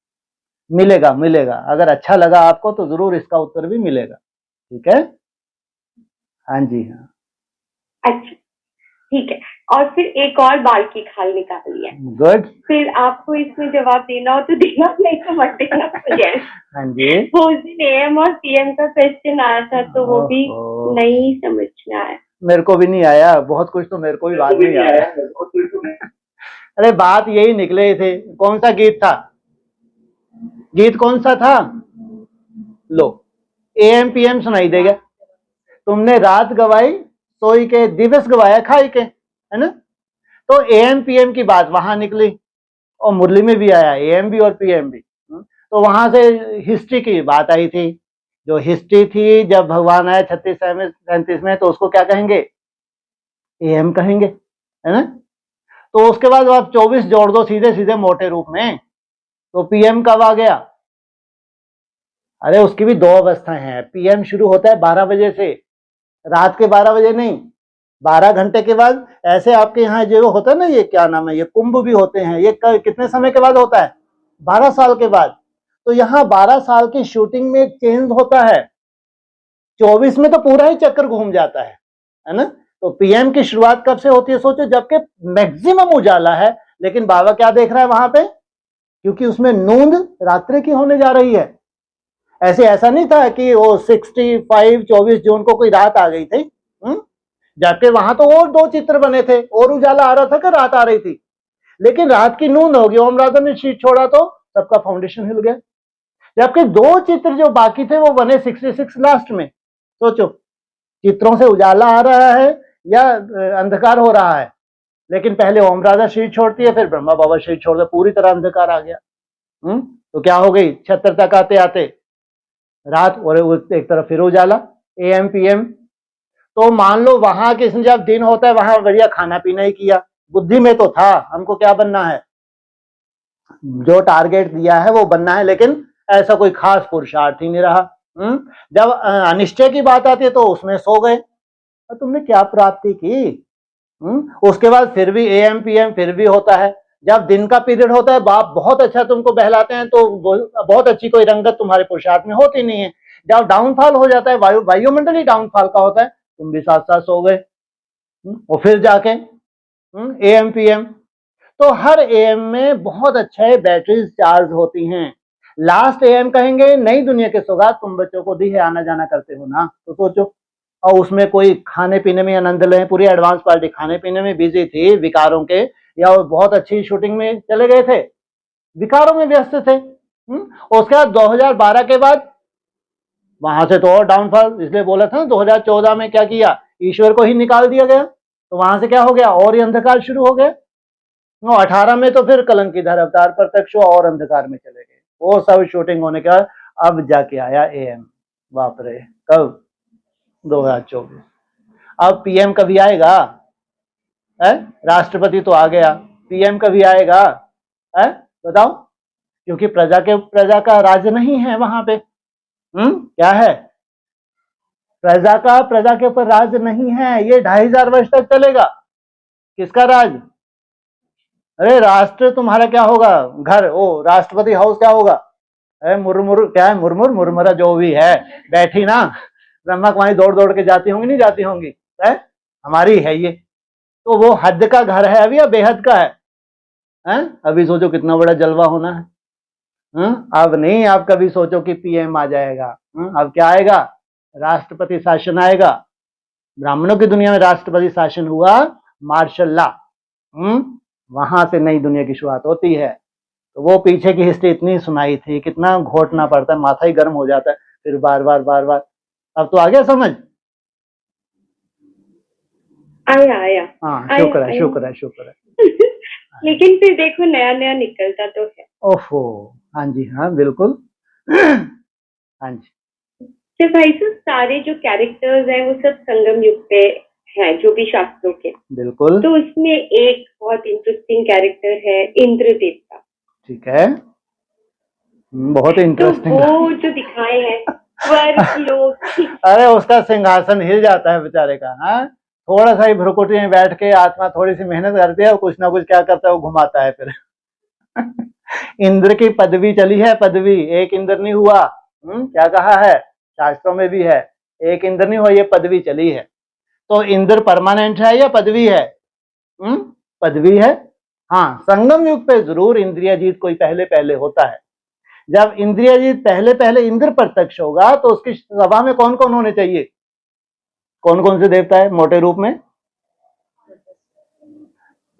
मिलेगा मिलेगा, अगर अच्छा लगा आपको तो जरूर इसका उत्तर भी मिलेगा। ठीक है? हाँ जी हाँ। अच्छा ठीक है। और फिर एक और बाल की खाल निकाली है। गुड। फिर आपको इसमें जवाब देना हो तो देना, नहीं तो मत देना। हाँ जी। वो उस दिन AM और PM का क्वेश्चन आया था तो वो भी नहीं समझ में आया। मेरे को भी नहीं आया, बहुत कुछ तो मेरे को भी बात नहीं आया। अरे बात यही निकले थे। कौन सा गीत था? गीत कौन सा था? लो, AM PM सुनाई देगा। तुमने रात गवाई सोई के, दिवस गवाया खाई के, है ना। तो AM PM की बात वहां निकली और मुरली में भी आया, AM भी और PM भी। तो वहां से हिस्ट्री की बात आई थी। जो हिस्ट्री थी, जब भगवान आए 36 में, तो उसको क्या कहेंगे? AM कहेंगे, है ना। तो उसके बाद आप 24 जोड़ दो सीधे सीधे मोटे रूप में, तो PM कब आ गया? अरे उसकी भी 2 अवस्थाएं हैं। PM शुरू होता है 12 बजे से, रात के 12 बजे नहीं, 12 घंटे के बाद। ऐसे आपके यहाँ जो होता है ना, ये क्या नाम है, ये कुंभ भी होते हैं, ये कितने समय के बाद होता है? 12 साल के बाद। तो यहाँ 12 साल की शूटिंग में चेंज होता है। 24 में तो पूरा ही चक्कर घूम जाता है ना। तो PM की शुरुआत कब से होती है? सोचो, जबकि मैक्सिमम उजाला है, लेकिन बाबा क्या देख रहा है वहां पे? क्योंकि उसमें नूंद रात्रि की होने जा रही है। ऐसा नहीं था कि वो 24 जून को कोई रात आ गई थी। जबकि वहां तो और 2 चित्र बने थे, और उजाला आ रहा था कि रात आ रही थी। लेकिन रात की नूंद होगी, ओम राधा ने शीट छोड़ा तो सबका फाउंडेशन हिल गया। जबकि 2 चित्र जो बाकी थे वो बने 66 लास्ट में। सोचो, चित्रों से उजाला आ रहा है या अंधकार हो रहा है। लेकिन पहले ओम राधा शीट छोड़ती है, फिर ब्रह्मा बाबा शीट छोड़ते, पूरी तरह अंधकार आ गया। तो क्या हो गई? 76 तक आते आते रात, और एक तरफ फिर उजाला, AM PM। तो मान लो वहां किसी जब दिन होता है वहां बढ़िया खाना पीना ही किया। बुद्धि में तो था हमको क्या बनना है, जो टारगेट दिया है वो बनना है, लेकिन ऐसा कोई खास पुरुषार्थ ही नहीं रहा। जब अनिश्चय की बात आती है तो उसमें सो गए, तो तुमने क्या प्राप्ति की? उसके बाद फिर भी AM PM फिर भी होता है। जब दिन का पीरियड होता है, बाप बहुत अच्छा तुमको बहलाते हैं, तो बहुत अच्छी कोई रंगत तुम्हारे पुरुषार्थ में होती नहीं है। जब डाउनफॉल हो जाता है, वायुमंडल ही डाउनफॉल का होता है, तुम भी साथ साथ सो गए। और फिर जाके AM PM, तो हर AM में बहुत अच्छे बैटरीज चार्ज होती हैं। लास्ट AM कहेंगे नई दुनिया के सौगात तुम बच्चों को दी है, आना जाना करते हो ना, तो सोचो। और उसमें कोई खाने पीने में आनंद ले, पूरी एडवांस पार्टी खाने पीने में बिजी थी विकारों के, या वो बहुत अच्छी शूटिंग में चले गए थे, विकारों में व्यस्त थे। उसके बाद 2012 के बाद वहां से तो और डाउनफॉल, इसलिए बोला था 2014 में क्या किया, ईश्वर को ही निकाल दिया गया, तो वहां से क्या हो गया, और ही अंधकार शुरू हो गया। 18 में तो फिर कलंकीधर अवतार प्रत्यक्ष हुआ और अंधकार में चले गए। वो सब शूटिंग होने के बाद अब जाके आया AM। बाप रे, कब? 2024। अब PM कभी आएगा? है? राष्ट्रपति तो आ गया, PM कभी आएगा? है? बताओ, क्योंकि प्रजा का राज नहीं है वहां पे। क्या है? प्रजा के ऊपर राज नहीं है। ये 2500 वर्ष तक चलेगा। किसका राज? अरे राष्ट्र तुम्हारा क्या होगा, घर, ओ राष्ट्रपति हाउस क्या होगा? मुरमुर क्या है, मुरमुरा जो भी है, बैठी ना ब्रह्मा कुमारी दौड़ दौड़ के जाती होंगी, नहीं जाती होंगी? है? हमारी है ये। तो वो हद का घर है अभी या बेहद का है? अभी सोचो कितना बड़ा जलवा होना है। अब नहीं, आप कभी सोचो कि PM आ जाएगा। अब क्या आएगा? राष्ट्रपति शासन आएगा। ब्राह्मणों की दुनिया में राष्ट्रपति शासन हुआ, मार्शल लॉ। वहां से नई दुनिया की शुरुआत होती है। तो वो पीछे की हिस्ट्री इतनी सुनाई थी, कितना घोटना पड़ता है, माथा ही गर्म हो जाता है, फिर बार बार। अब तो आ गया समझ? आया। हाँ, शुक्र है। लेकिन फिर देखो नया नया निकलता तो है। ओफो, हाँ जी, हाँ बिल्कुल। हाँ जी। तो भाई साहब सारे जो कैरेक्टर्स हैं वो सब संगम युग पे हैं, जो भी शास्त्रों के। बिल्कुल। तो उसमें एक बहुत इंटरेस्टिंग कैरेक्टर है इंद्रदेव का। ठीक है, बहुत इंटरेस्टिंग। तो वो जो दिखाए हैं स्वर्ग लोग अरे उसका सिंहासन हिल जाता है बेचारे का। हाँ, थोड़ा सा ही भ्रुकुटी में बैठ के आत्मा थोड़ी सी मेहनत करती है और कुछ ना कुछ क्या करता है, वो घुमाता है फिर। इंद्र की पदवी चली है, पदवी, एक इंद्र नहीं हुआ। क्या कहा है शास्त्रों में भी है, एक इंद्र नहीं हुआ, ये पदवी चली है। तो इंद्र परमानेंट है या पदवी है? पदवी है। हाँ, संगम युग पे जरूर इंद्रिय जीत कोई पहले होता है। जब इंद्रिय जीत पहले इंद्र प्रत्यक्ष होगा तो उसकी सभा में कौन कौन होने चाहिए? कौन कौन से देवता है मोटे रूप में?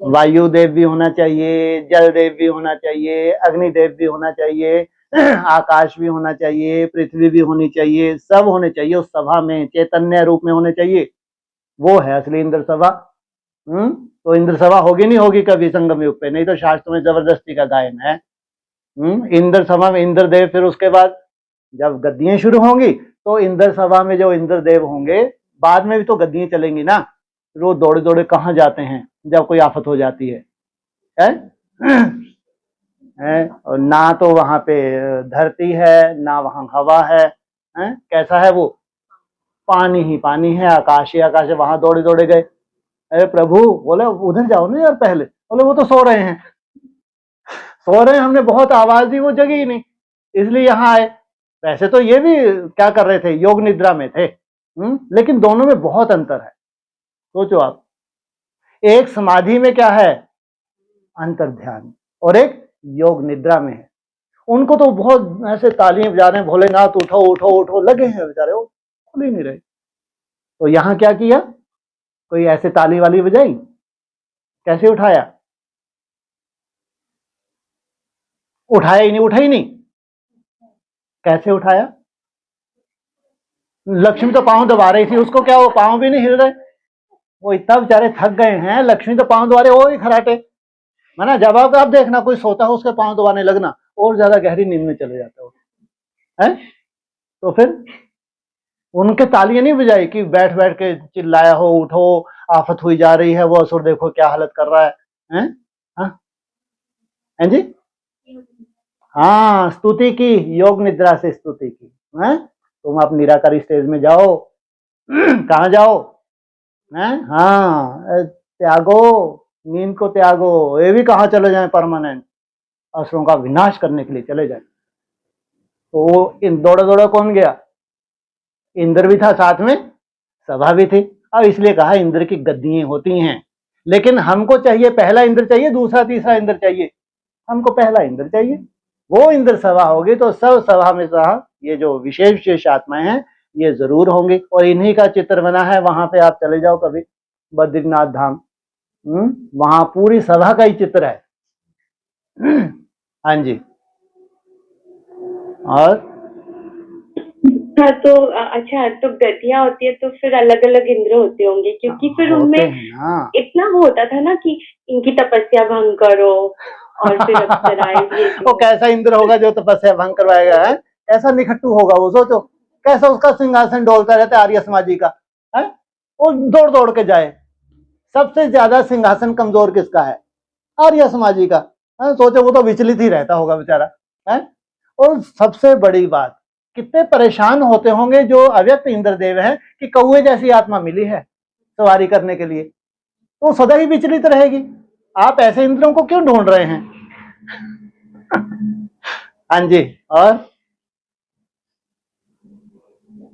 वायु देव भी होना चाहिए, जल देव भी होना चाहिए, अग्निदेव भी होना चाहिए, आकाश भी होना चाहिए, पृथ्वी भी होनी चाहिए, सब होने चाहिए उस सभा में, चैतन्य रूप में होने चाहिए। वो है असली इंद्र सभा। तो इंद्र सभा होगी नहीं होगी कभी संगम युग पे, नहीं तो शास्त्र में जबरदस्ती का गायन है। इंद्र सभा में इंद्रदेव, फिर उसके बाद जब गद्दियां शुरू होंगी तो इंद्र सभा में जो इंद्रदेव होंगे, बाद में भी तो गद्दियां चलेंगी ना, वो दौड़े दौड़े कहाँ जाते हैं जब कोई आफत हो जाती है? और ना तो वहां पे धरती है, ना वहां हवा है, कैसा है वो? पानी ही पानी है, आकाश ही आकाश है। वहां दौड़े दौड़े गए, अरे प्रभु बोले उधर जाओ ना यार पहले, बोले वो तो सो रहे हैं, हमने बहुत आवाज दी, वो जगी ही नहीं, इसलिए यहाँ आए। वैसे तो ये भी क्या कर रहे थे, योग निद्रा में थे। लेकिन दोनों में बहुत अंतर है। सोचो आप, एक समाधि में क्या है, अंतर ध्यान, और एक योग निद्रा में है। उनको तो बहुत ऐसे तालियां बजा रहे हैं, भोलेनाथ उठो उठो उठो, लगे हैं बेचारे, वो खुल ही नहीं रहे। तो यहां क्या किया, कोई ऐसे ताली वाली बजाई, कैसे उठाया? उठाया ही नहीं, उठा ही नहीं, कैसे उठाया? लक्ष्मी तो पांव दबा रही थी, उसको क्या वो पांव भी नहीं हिल रहे? वो इतना बेचारे थक गए हैं, लक्ष्मी तो पांव दबा रहे, वो ही खराटे। माना जब आप देखना कोई सोता हो उसके पांव दबाने लगना, और ज्यादा गहरी नींद में चले जाता है। तो फिर उनके तालियां नहीं बजाई कि बैठ बैठ के चिल्लाया हो, उठो आफत हुई जा रही है, वो असुर देखो क्या हालत कर रहा है। हैं जी? हाँ, स्तुति की, योग निद्रा से स्तुति की है। तुम आप निराकारी स्टेज में जाओ। कहाँ जाओ हैं? हाँ, त्यागो, नींद को त्यागो। ये भी कहाँ चले जाएं परमानेंट, असुरों का विनाश करने के लिए चले जाए। तो इन दौड़ा दौड़ा कौन गया? इंद्र भी था साथ में, सभा भी थी। अब इसलिए कहा इंद्र की गद्दियां होती हैं, लेकिन हमको चाहिए पहला इंद्र चाहिए, दूसरा तीसरा इंद्र चाहिए। हमको पहला इंद्र चाहिए। वो इंद्र सभा होगी तो सब सभा में ये जो विशेष विशेष आत्माएं हैं ये जरूर होंगी, और इन्हीं का चित्र बना है। वहां पे आप चले जाओ कभी बद्रीनाथ धाम, वहां पूरी सभा का ही चित्र है। हाँ जी। और हाँ, तो अच्छा, तो गतियां होती है तो फिर अलग अलग इंद्र होते होंगे, क्योंकि फिर उनमें इतना वो होता था ना कि इनकी तपस्या भंग करो और फिर अप्सराएं वो कैसा इंद्र होगा जो तपस्या भंग करवाएगा है? ऐसा निखट्टू होगा वो। सोचो कैसा उसका सिंहासन डोलता रहता है आर्य समाजी का है? वो दौड़ दौड़ के जाए। सबसे ज्यादा सिंहासन कमजोर किसका है? आर्य समाजी का है? सोचो वो तो विचलित ही रहता होगा बेचारा है। और सबसे बड़ी बात, कितने परेशान होते होंगे जो अव्यक्त इंद्रदेव हैं कि कौवे जैसी आत्मा मिली है सवारी करने के लिए, तो सदा ही विचलित रहेगी। आप ऐसे इंद्रों को क्यों ढूंढ रहे हैं? हाँ जी। और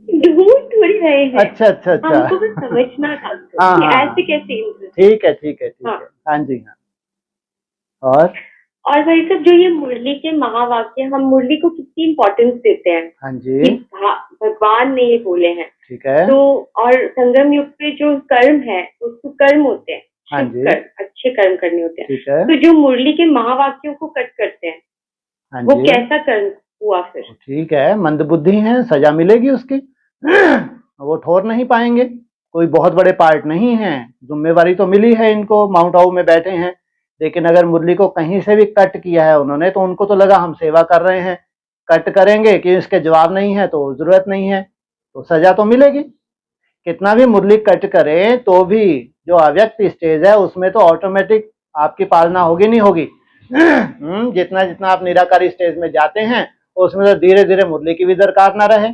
ढूंढ थोड़ी रहे हैं। अच्छा अच्छा अच्छा, हमको बस समझना था हाँ, कि हाँ, ऐसे कैसे इंद्र। ठीक है ठीक है ठीक है। हाँ जी हाँ। और भाई साहब, जो ये मुरली के महावाक्य, हम मुरली को कितनी इम्पोर्टेंस देते हैं। हाँ जी। भगवान ने ये बोले हैं, ठीक है। तो और संगम युग पे जो कर्म है उसको कर्म होते हैं, हाँ जी, अच्छे कर्म करने होते हैं। ठीक है। तो जो मुरली के महावाक्यों को कट करते हैं, हाँ वो जी, कैसा कर्म हुआ फिर? ठीक है, मंदबुद्धि है, सजा मिलेगी उसकी। वो ठोर नहीं पाएंगे, कोई बहुत बड़े पार्ट नहीं है। जिम्मेवारी तो मिली है इनको, माउंट आबू में बैठे हैं, लेकिन अगर मुरली को कहीं से भी कट किया है उन्होंने तो उनको तो लगा हम सेवा कर रहे हैं, कट करेंगे कि इसके जवाब नहीं है तो जरूरत नहीं है, तो सजा तो मिलेगी। कितना भी मुरली कट करे तो भी जो अव्यक्त स्टेज है उसमें तो ऑटोमेटिक आपकी पालना होगी नहीं होगी। जितना जितना आप निराकारी स्टेज में जाते हैं उसमें तो धीरे धीरे मुरली की भी दरकार ना रहे।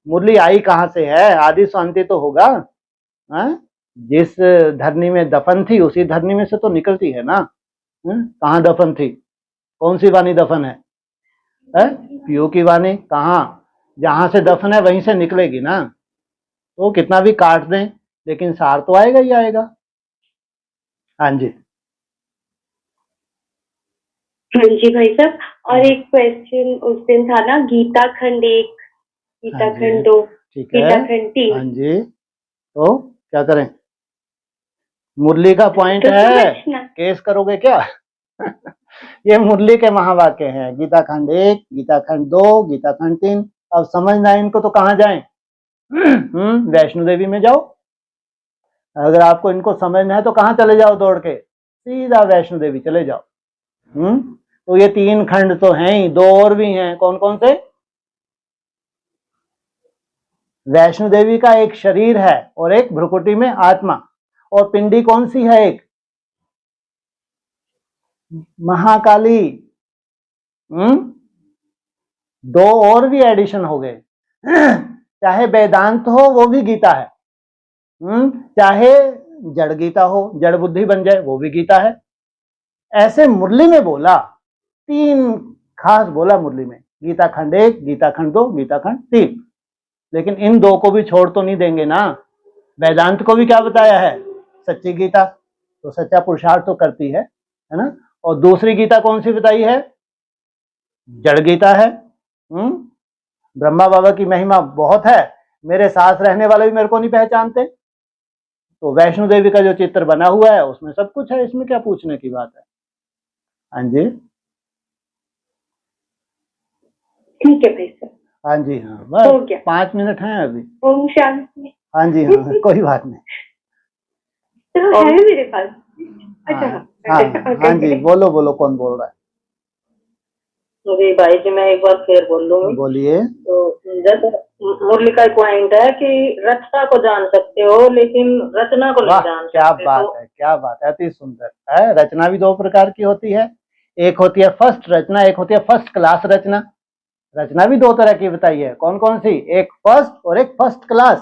मुरली आई कहाँ से है? आदि शांति तो होगा। जिस धरनी में दफन थी उसी धरनी में से तो निकलती है ना। कहाँ दफन थी? कौन सी वाणी दफन है? पीयू की वाणी। कहाँ? जहां से दफन है वहीं से निकलेगी ना। तो कितना भी काट दें लेकिन सार तो आएगा ही आएगा। हाँ जी। हाँ जी भाई साहब, और एक क्वेश्चन उस दिन था ना, गीता खंड 1, गीता खंड 2, गीता खंड 3। हाँ जी, तो क्या करें? मुरली का पॉइंट तो है, केस करोगे क्या? ये मुरली के महावाक्य हैं, गीता खंड 1, गीता खंड 2, गीता खंड 3। अब समझना है इनको तो कहाँ जाएं? वैष्णो देवी में जाओ। अगर आपको इनको समझना है तो कहाँ चले जाओ? दौड़ के सीधा वैष्णो देवी चले जाओ। तो ये 3 खंड तो हैं ही, 2 और भी हैं। कौन कौन से? वैष्णो देवी का एक शरीर है और एक भ्रुकुटी में आत्मा, और पिंडी कौन सी है? एक महाकाली। 2 और भी एडिशन हो गए। चाहे वेदांत हो वो भी गीता है, चाहे जड़ गीता हो, जड़ बुद्धि बन जाए वो भी गीता है। ऐसे मुरली में बोला, 3 खास बोला मुरली में, गीता खंड 1, गीता खंड 2, गीता खंड 3। लेकिन इन 2 को भी छोड़ तो नहीं देंगे ना। वेदांत को भी क्या बताया है? सच्ची गीता, तो सच्चा पुरुषार्थ तो करती है ना। और दूसरी गीता कौन सी बताई है? जड़ गीता है। ब्रह्मा बाबा की महिमा बहुत है, मेरे साथ रहने वाले भी मेरे को नहीं पहचानते। तो वैष्णो देवी का जो चित्र बना हुआ है उसमें सब कुछ है, इसमें क्या पूछने की बात है? हाँ जी, ठीक है भाई साहब। हाँ जी, हाँ, बस 5 मिनट हैं अभी। ओम शांति। हाँ जी, हाँ, कोई बात नहीं। तो है मेरे पास। अच्छा, हाँ जी, बोलो बोलो, कौन बोल रहा है? जी भाई जी, मैं एक बार फिर बोल लूँ। बोलिए। तो जैसे मुरली का पॉइंट है कि रचना को जान सकते हो लेकिन रचना को नहीं जान सकते। क्या बात है, क्या बात है, अति सुंदर है। रचना भी 2 प्रकार की होती है, एक होती है फर्स्ट रचना, एक होती है फर्स्ट क्लास रचना। रचना भी दो तरह की बताई है, कौन कौन सी? एक फर्स्ट और एक फर्स्ट क्लास।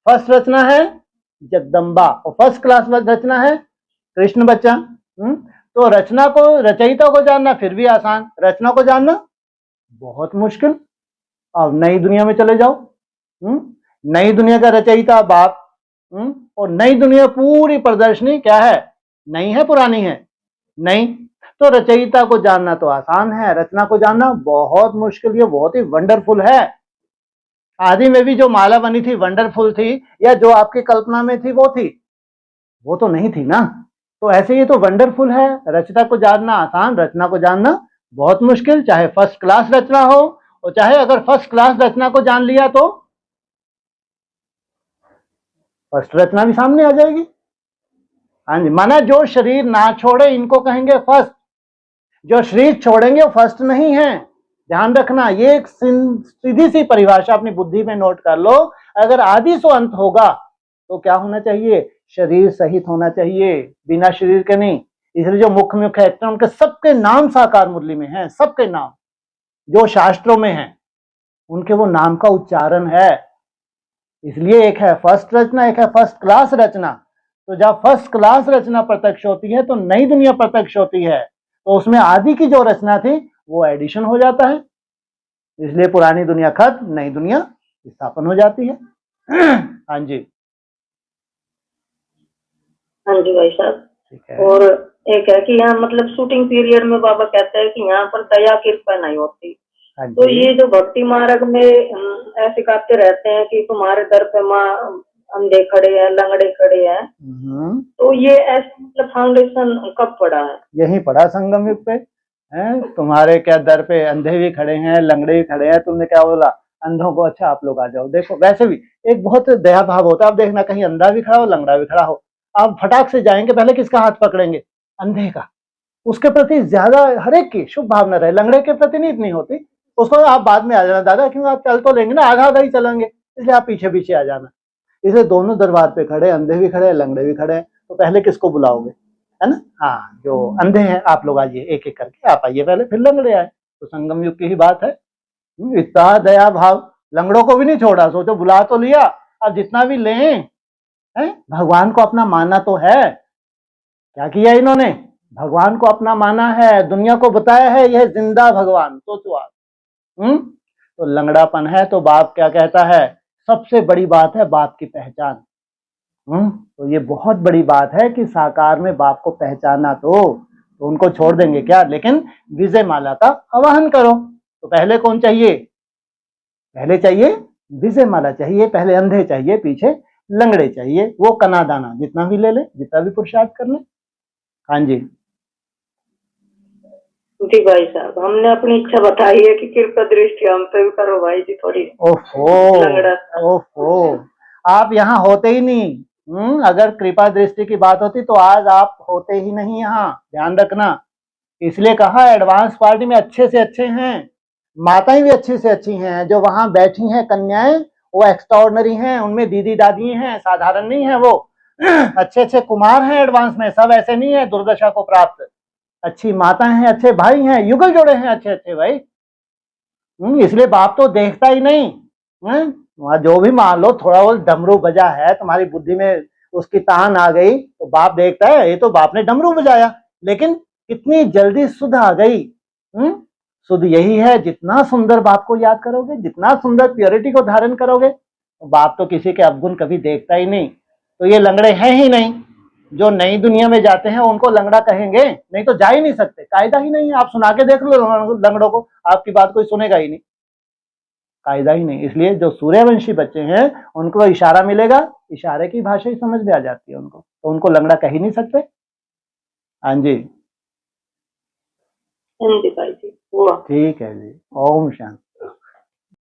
फर्स्ट रचना है जगदम्बा और फर्स्ट क्लास रचना है कृष्ण बच्चा। तो रचना को, रचयिता को जानना फिर भी आसान, रचना को जानना बहुत मुश्किल। अब नई दुनिया में चले जाओ, नई दुनिया का रचयिता बाप, और नई दुनिया पूरी प्रदर्शनी क्या है? नई है पुरानी है? नई। तो रचयिता को जानना तो आसान है, रचना को जानना बहुत मुश्किल। ये बहुत ही वंडरफुल है। आदि में भी जो माला बनी थी वंडरफुल थी, या जो आपकी कल्पना में थी वो थी? वो तो नहीं थी ना। तो ऐसे ही तो वंडरफुल है। रचना को जानना आसान, रचना को जानना बहुत मुश्किल, चाहे फर्स्ट क्लास रचना हो और चाहे अगर फर्स्ट क्लास रचना को जान लिया तो फर्स्ट रचना भी सामने आ जाएगी। हाँ जी, माना जो शरीर ना छोड़े इनको कहेंगे फर्स्ट, जो शरीर छोड़ेंगे वो फर्स्ट नहीं है। ध्यान रखना, ये एक सीधी सी परिभाषा अपनी बुद्धि में नोट कर लो। अगर आदि सो अंत होगा तो क्या होना चाहिए? शरीर सहित होना चाहिए, बिना शरीर के नहीं। इसलिए जो मुख्य मुख्य एक्टर उनके सबके नाम साकार मुरली में हैं, सबके नाम जो शास्त्रों में हैं उनके वो नाम का उच्चारण है। इसलिए एक है फर्स्ट रचना, एक है फर्स्ट क्लास रचना। तो जब फर्स्ट क्लास रचना प्रत्यक्ष होती है तो नई दुनिया प्रत्यक्ष होती है, तो उसमें आदि की जो रचना थी वो एडिशन हो जाता है। इसलिए पुरानी दुनिया खत्म, नई दुनिया स्थापन हो जाती है। हाँ जी, हाँ जी भाई साहब। ठीक है। और एक है कि यहाँ मतलब शूटिंग पीरियड में बाबा कहते हैं कि यहाँ पर दया कृपा नहीं होती। हाँ तो जी, ये जो भक्ति मार्ग में ऐसे गाते रहते हैं कि तुम्हारे दर पे माँ अंधे खड़े हैं, लंगड़े खड़े हैं, तो ये ऐसे मतलब फाउंडेशन कब पड़ा है? यही पड़ा संगम युग पे है। तुम्हारे क्या दर पे अंधे भी खड़े हैं, लंगड़े भी खड़े हैं। तुमने क्या बोला? अंधों को, अच्छा आप लोग आ जाओ। देखो वैसे भी एक बहुत दया भाव होता है। आप देखना, कहीं अंधा भी खड़ा हो, लंगड़ा भी खड़ा हो, आप फटाक से जाएंगे, पहले किसका हाथ पकड़ेंगे? अंधे का। उसके प्रति ज्यादा हर एक की शुभ भावना रहे, लंगड़े के प्रति नहीं इतनी होती। उसको आप बाद में आ जाना, दादा क्यों आप चल तो लेंगे ना, आधा आधा ही चलेंगे, इसलिए आप पीछे पीछे आ जाना। इसलिए दोनों दरबार पे खड़े, अंधे भी खड़े, लंगड़े भी खड़े हैं, तो पहले किसको बुलाओगे? है ना? हाँ, जो अंधे हैं आप लोग आइए, एक एक करके आप आइए पहले, फिर लंगड़े आए। तो संगम युग की ही बात है। इतना दया भाव, लंगड़ों को भी नहीं छोड़ा। सोचो, बुला तो लिया, अब जितना भी लें है, भगवान को अपना माना तो है। क्या किया इन्होंने? भगवान को अपना माना है, दुनिया को बताया है यह जिंदा भगवान। सोचो आप। तो लंगड़ापन है तो बाप क्या कहता है? सबसे बड़ी बात है बाप की पहचान। तो ये बहुत बड़ी बात है कि साकार में बाप को पहचाना तो उनको छोड़ देंगे क्या? लेकिन विजय माला का आवाहन करो। तो पहले कौन चाहिए? पहले चाहिए विजय माला चाहिए, पहले अंधे चाहिए, पीछे लंगड़े चाहिए। वो कना दाना जितना भी ले ले, जितना भी पुरुषार्थ कर ले। हाँ जी, जी भाई साहब, हमने अपनी इच्छा बताई है कि कृपा दृष्टि हम पे भी करो भाई जी थोड़ी। लंगड़ा ओहो, आप यहाँ होते ही नहीं। अगर कृपा दृष्टि की बात होती तो आज आप होते ही नहीं यहाँ, ध्यान रखना। इसलिए कहा एडवांस पार्टी में अच्छे से अच्छे हैं, माताएं भी अच्छी से अच्छी हैं। जो वहां बैठी हैं कन्याएं, वो एक्स्ट्राऑर्डिनरी हैं, उनमें दीदी दादी हैं, साधारण नहीं है वो। अच्छे अच्छे कुमार हैं एडवांस में, सब ऐसे नहीं है दुर्दशा को प्राप्त। अच्छी माताएं हैं, अच्छे भाई हैं, युगल जोड़े हैं अच्छे अच्छे भाई। इसलिए बाप तो देखता ही नहीं। वहां जो भी मान लो थोड़ा बहुत डमरू बजा है, तुम्हारी बुद्धि में उसकी तान आ गई तो बाप देखता है, ये तो बाप ने डमरू बजाया, लेकिन कितनी जल्दी सुध आ गई। सुध यही है, जितना सुंदर बाप को याद करोगे, जितना सुंदर प्योरिटी को धारण करोगे, तो बाप तो किसी के अवगुण कभी देखता ही नहीं। तो ये लंगड़े हैं ही नहीं। जो नई दुनिया में जाते हैं उनको लंगड़ा कहेंगे, नहीं तो जा ही नहीं सकते, कायदा ही नहीं है। आप सुना के देख लो लंगड़ों को, आपकी बात कोई सुनेगा ही नहीं, कायदा ही नहीं। इसलिए जो सूर्यवंशी बच्चे हैं उनको इशारा मिलेगा, इशारे की भाषा ही समझ में आ जाती है उनको, तो उनको लंगड़ा कह ही नहीं सकते। हाँ जी, भाई जी हुआ। ठीक है जी, ओम शांति।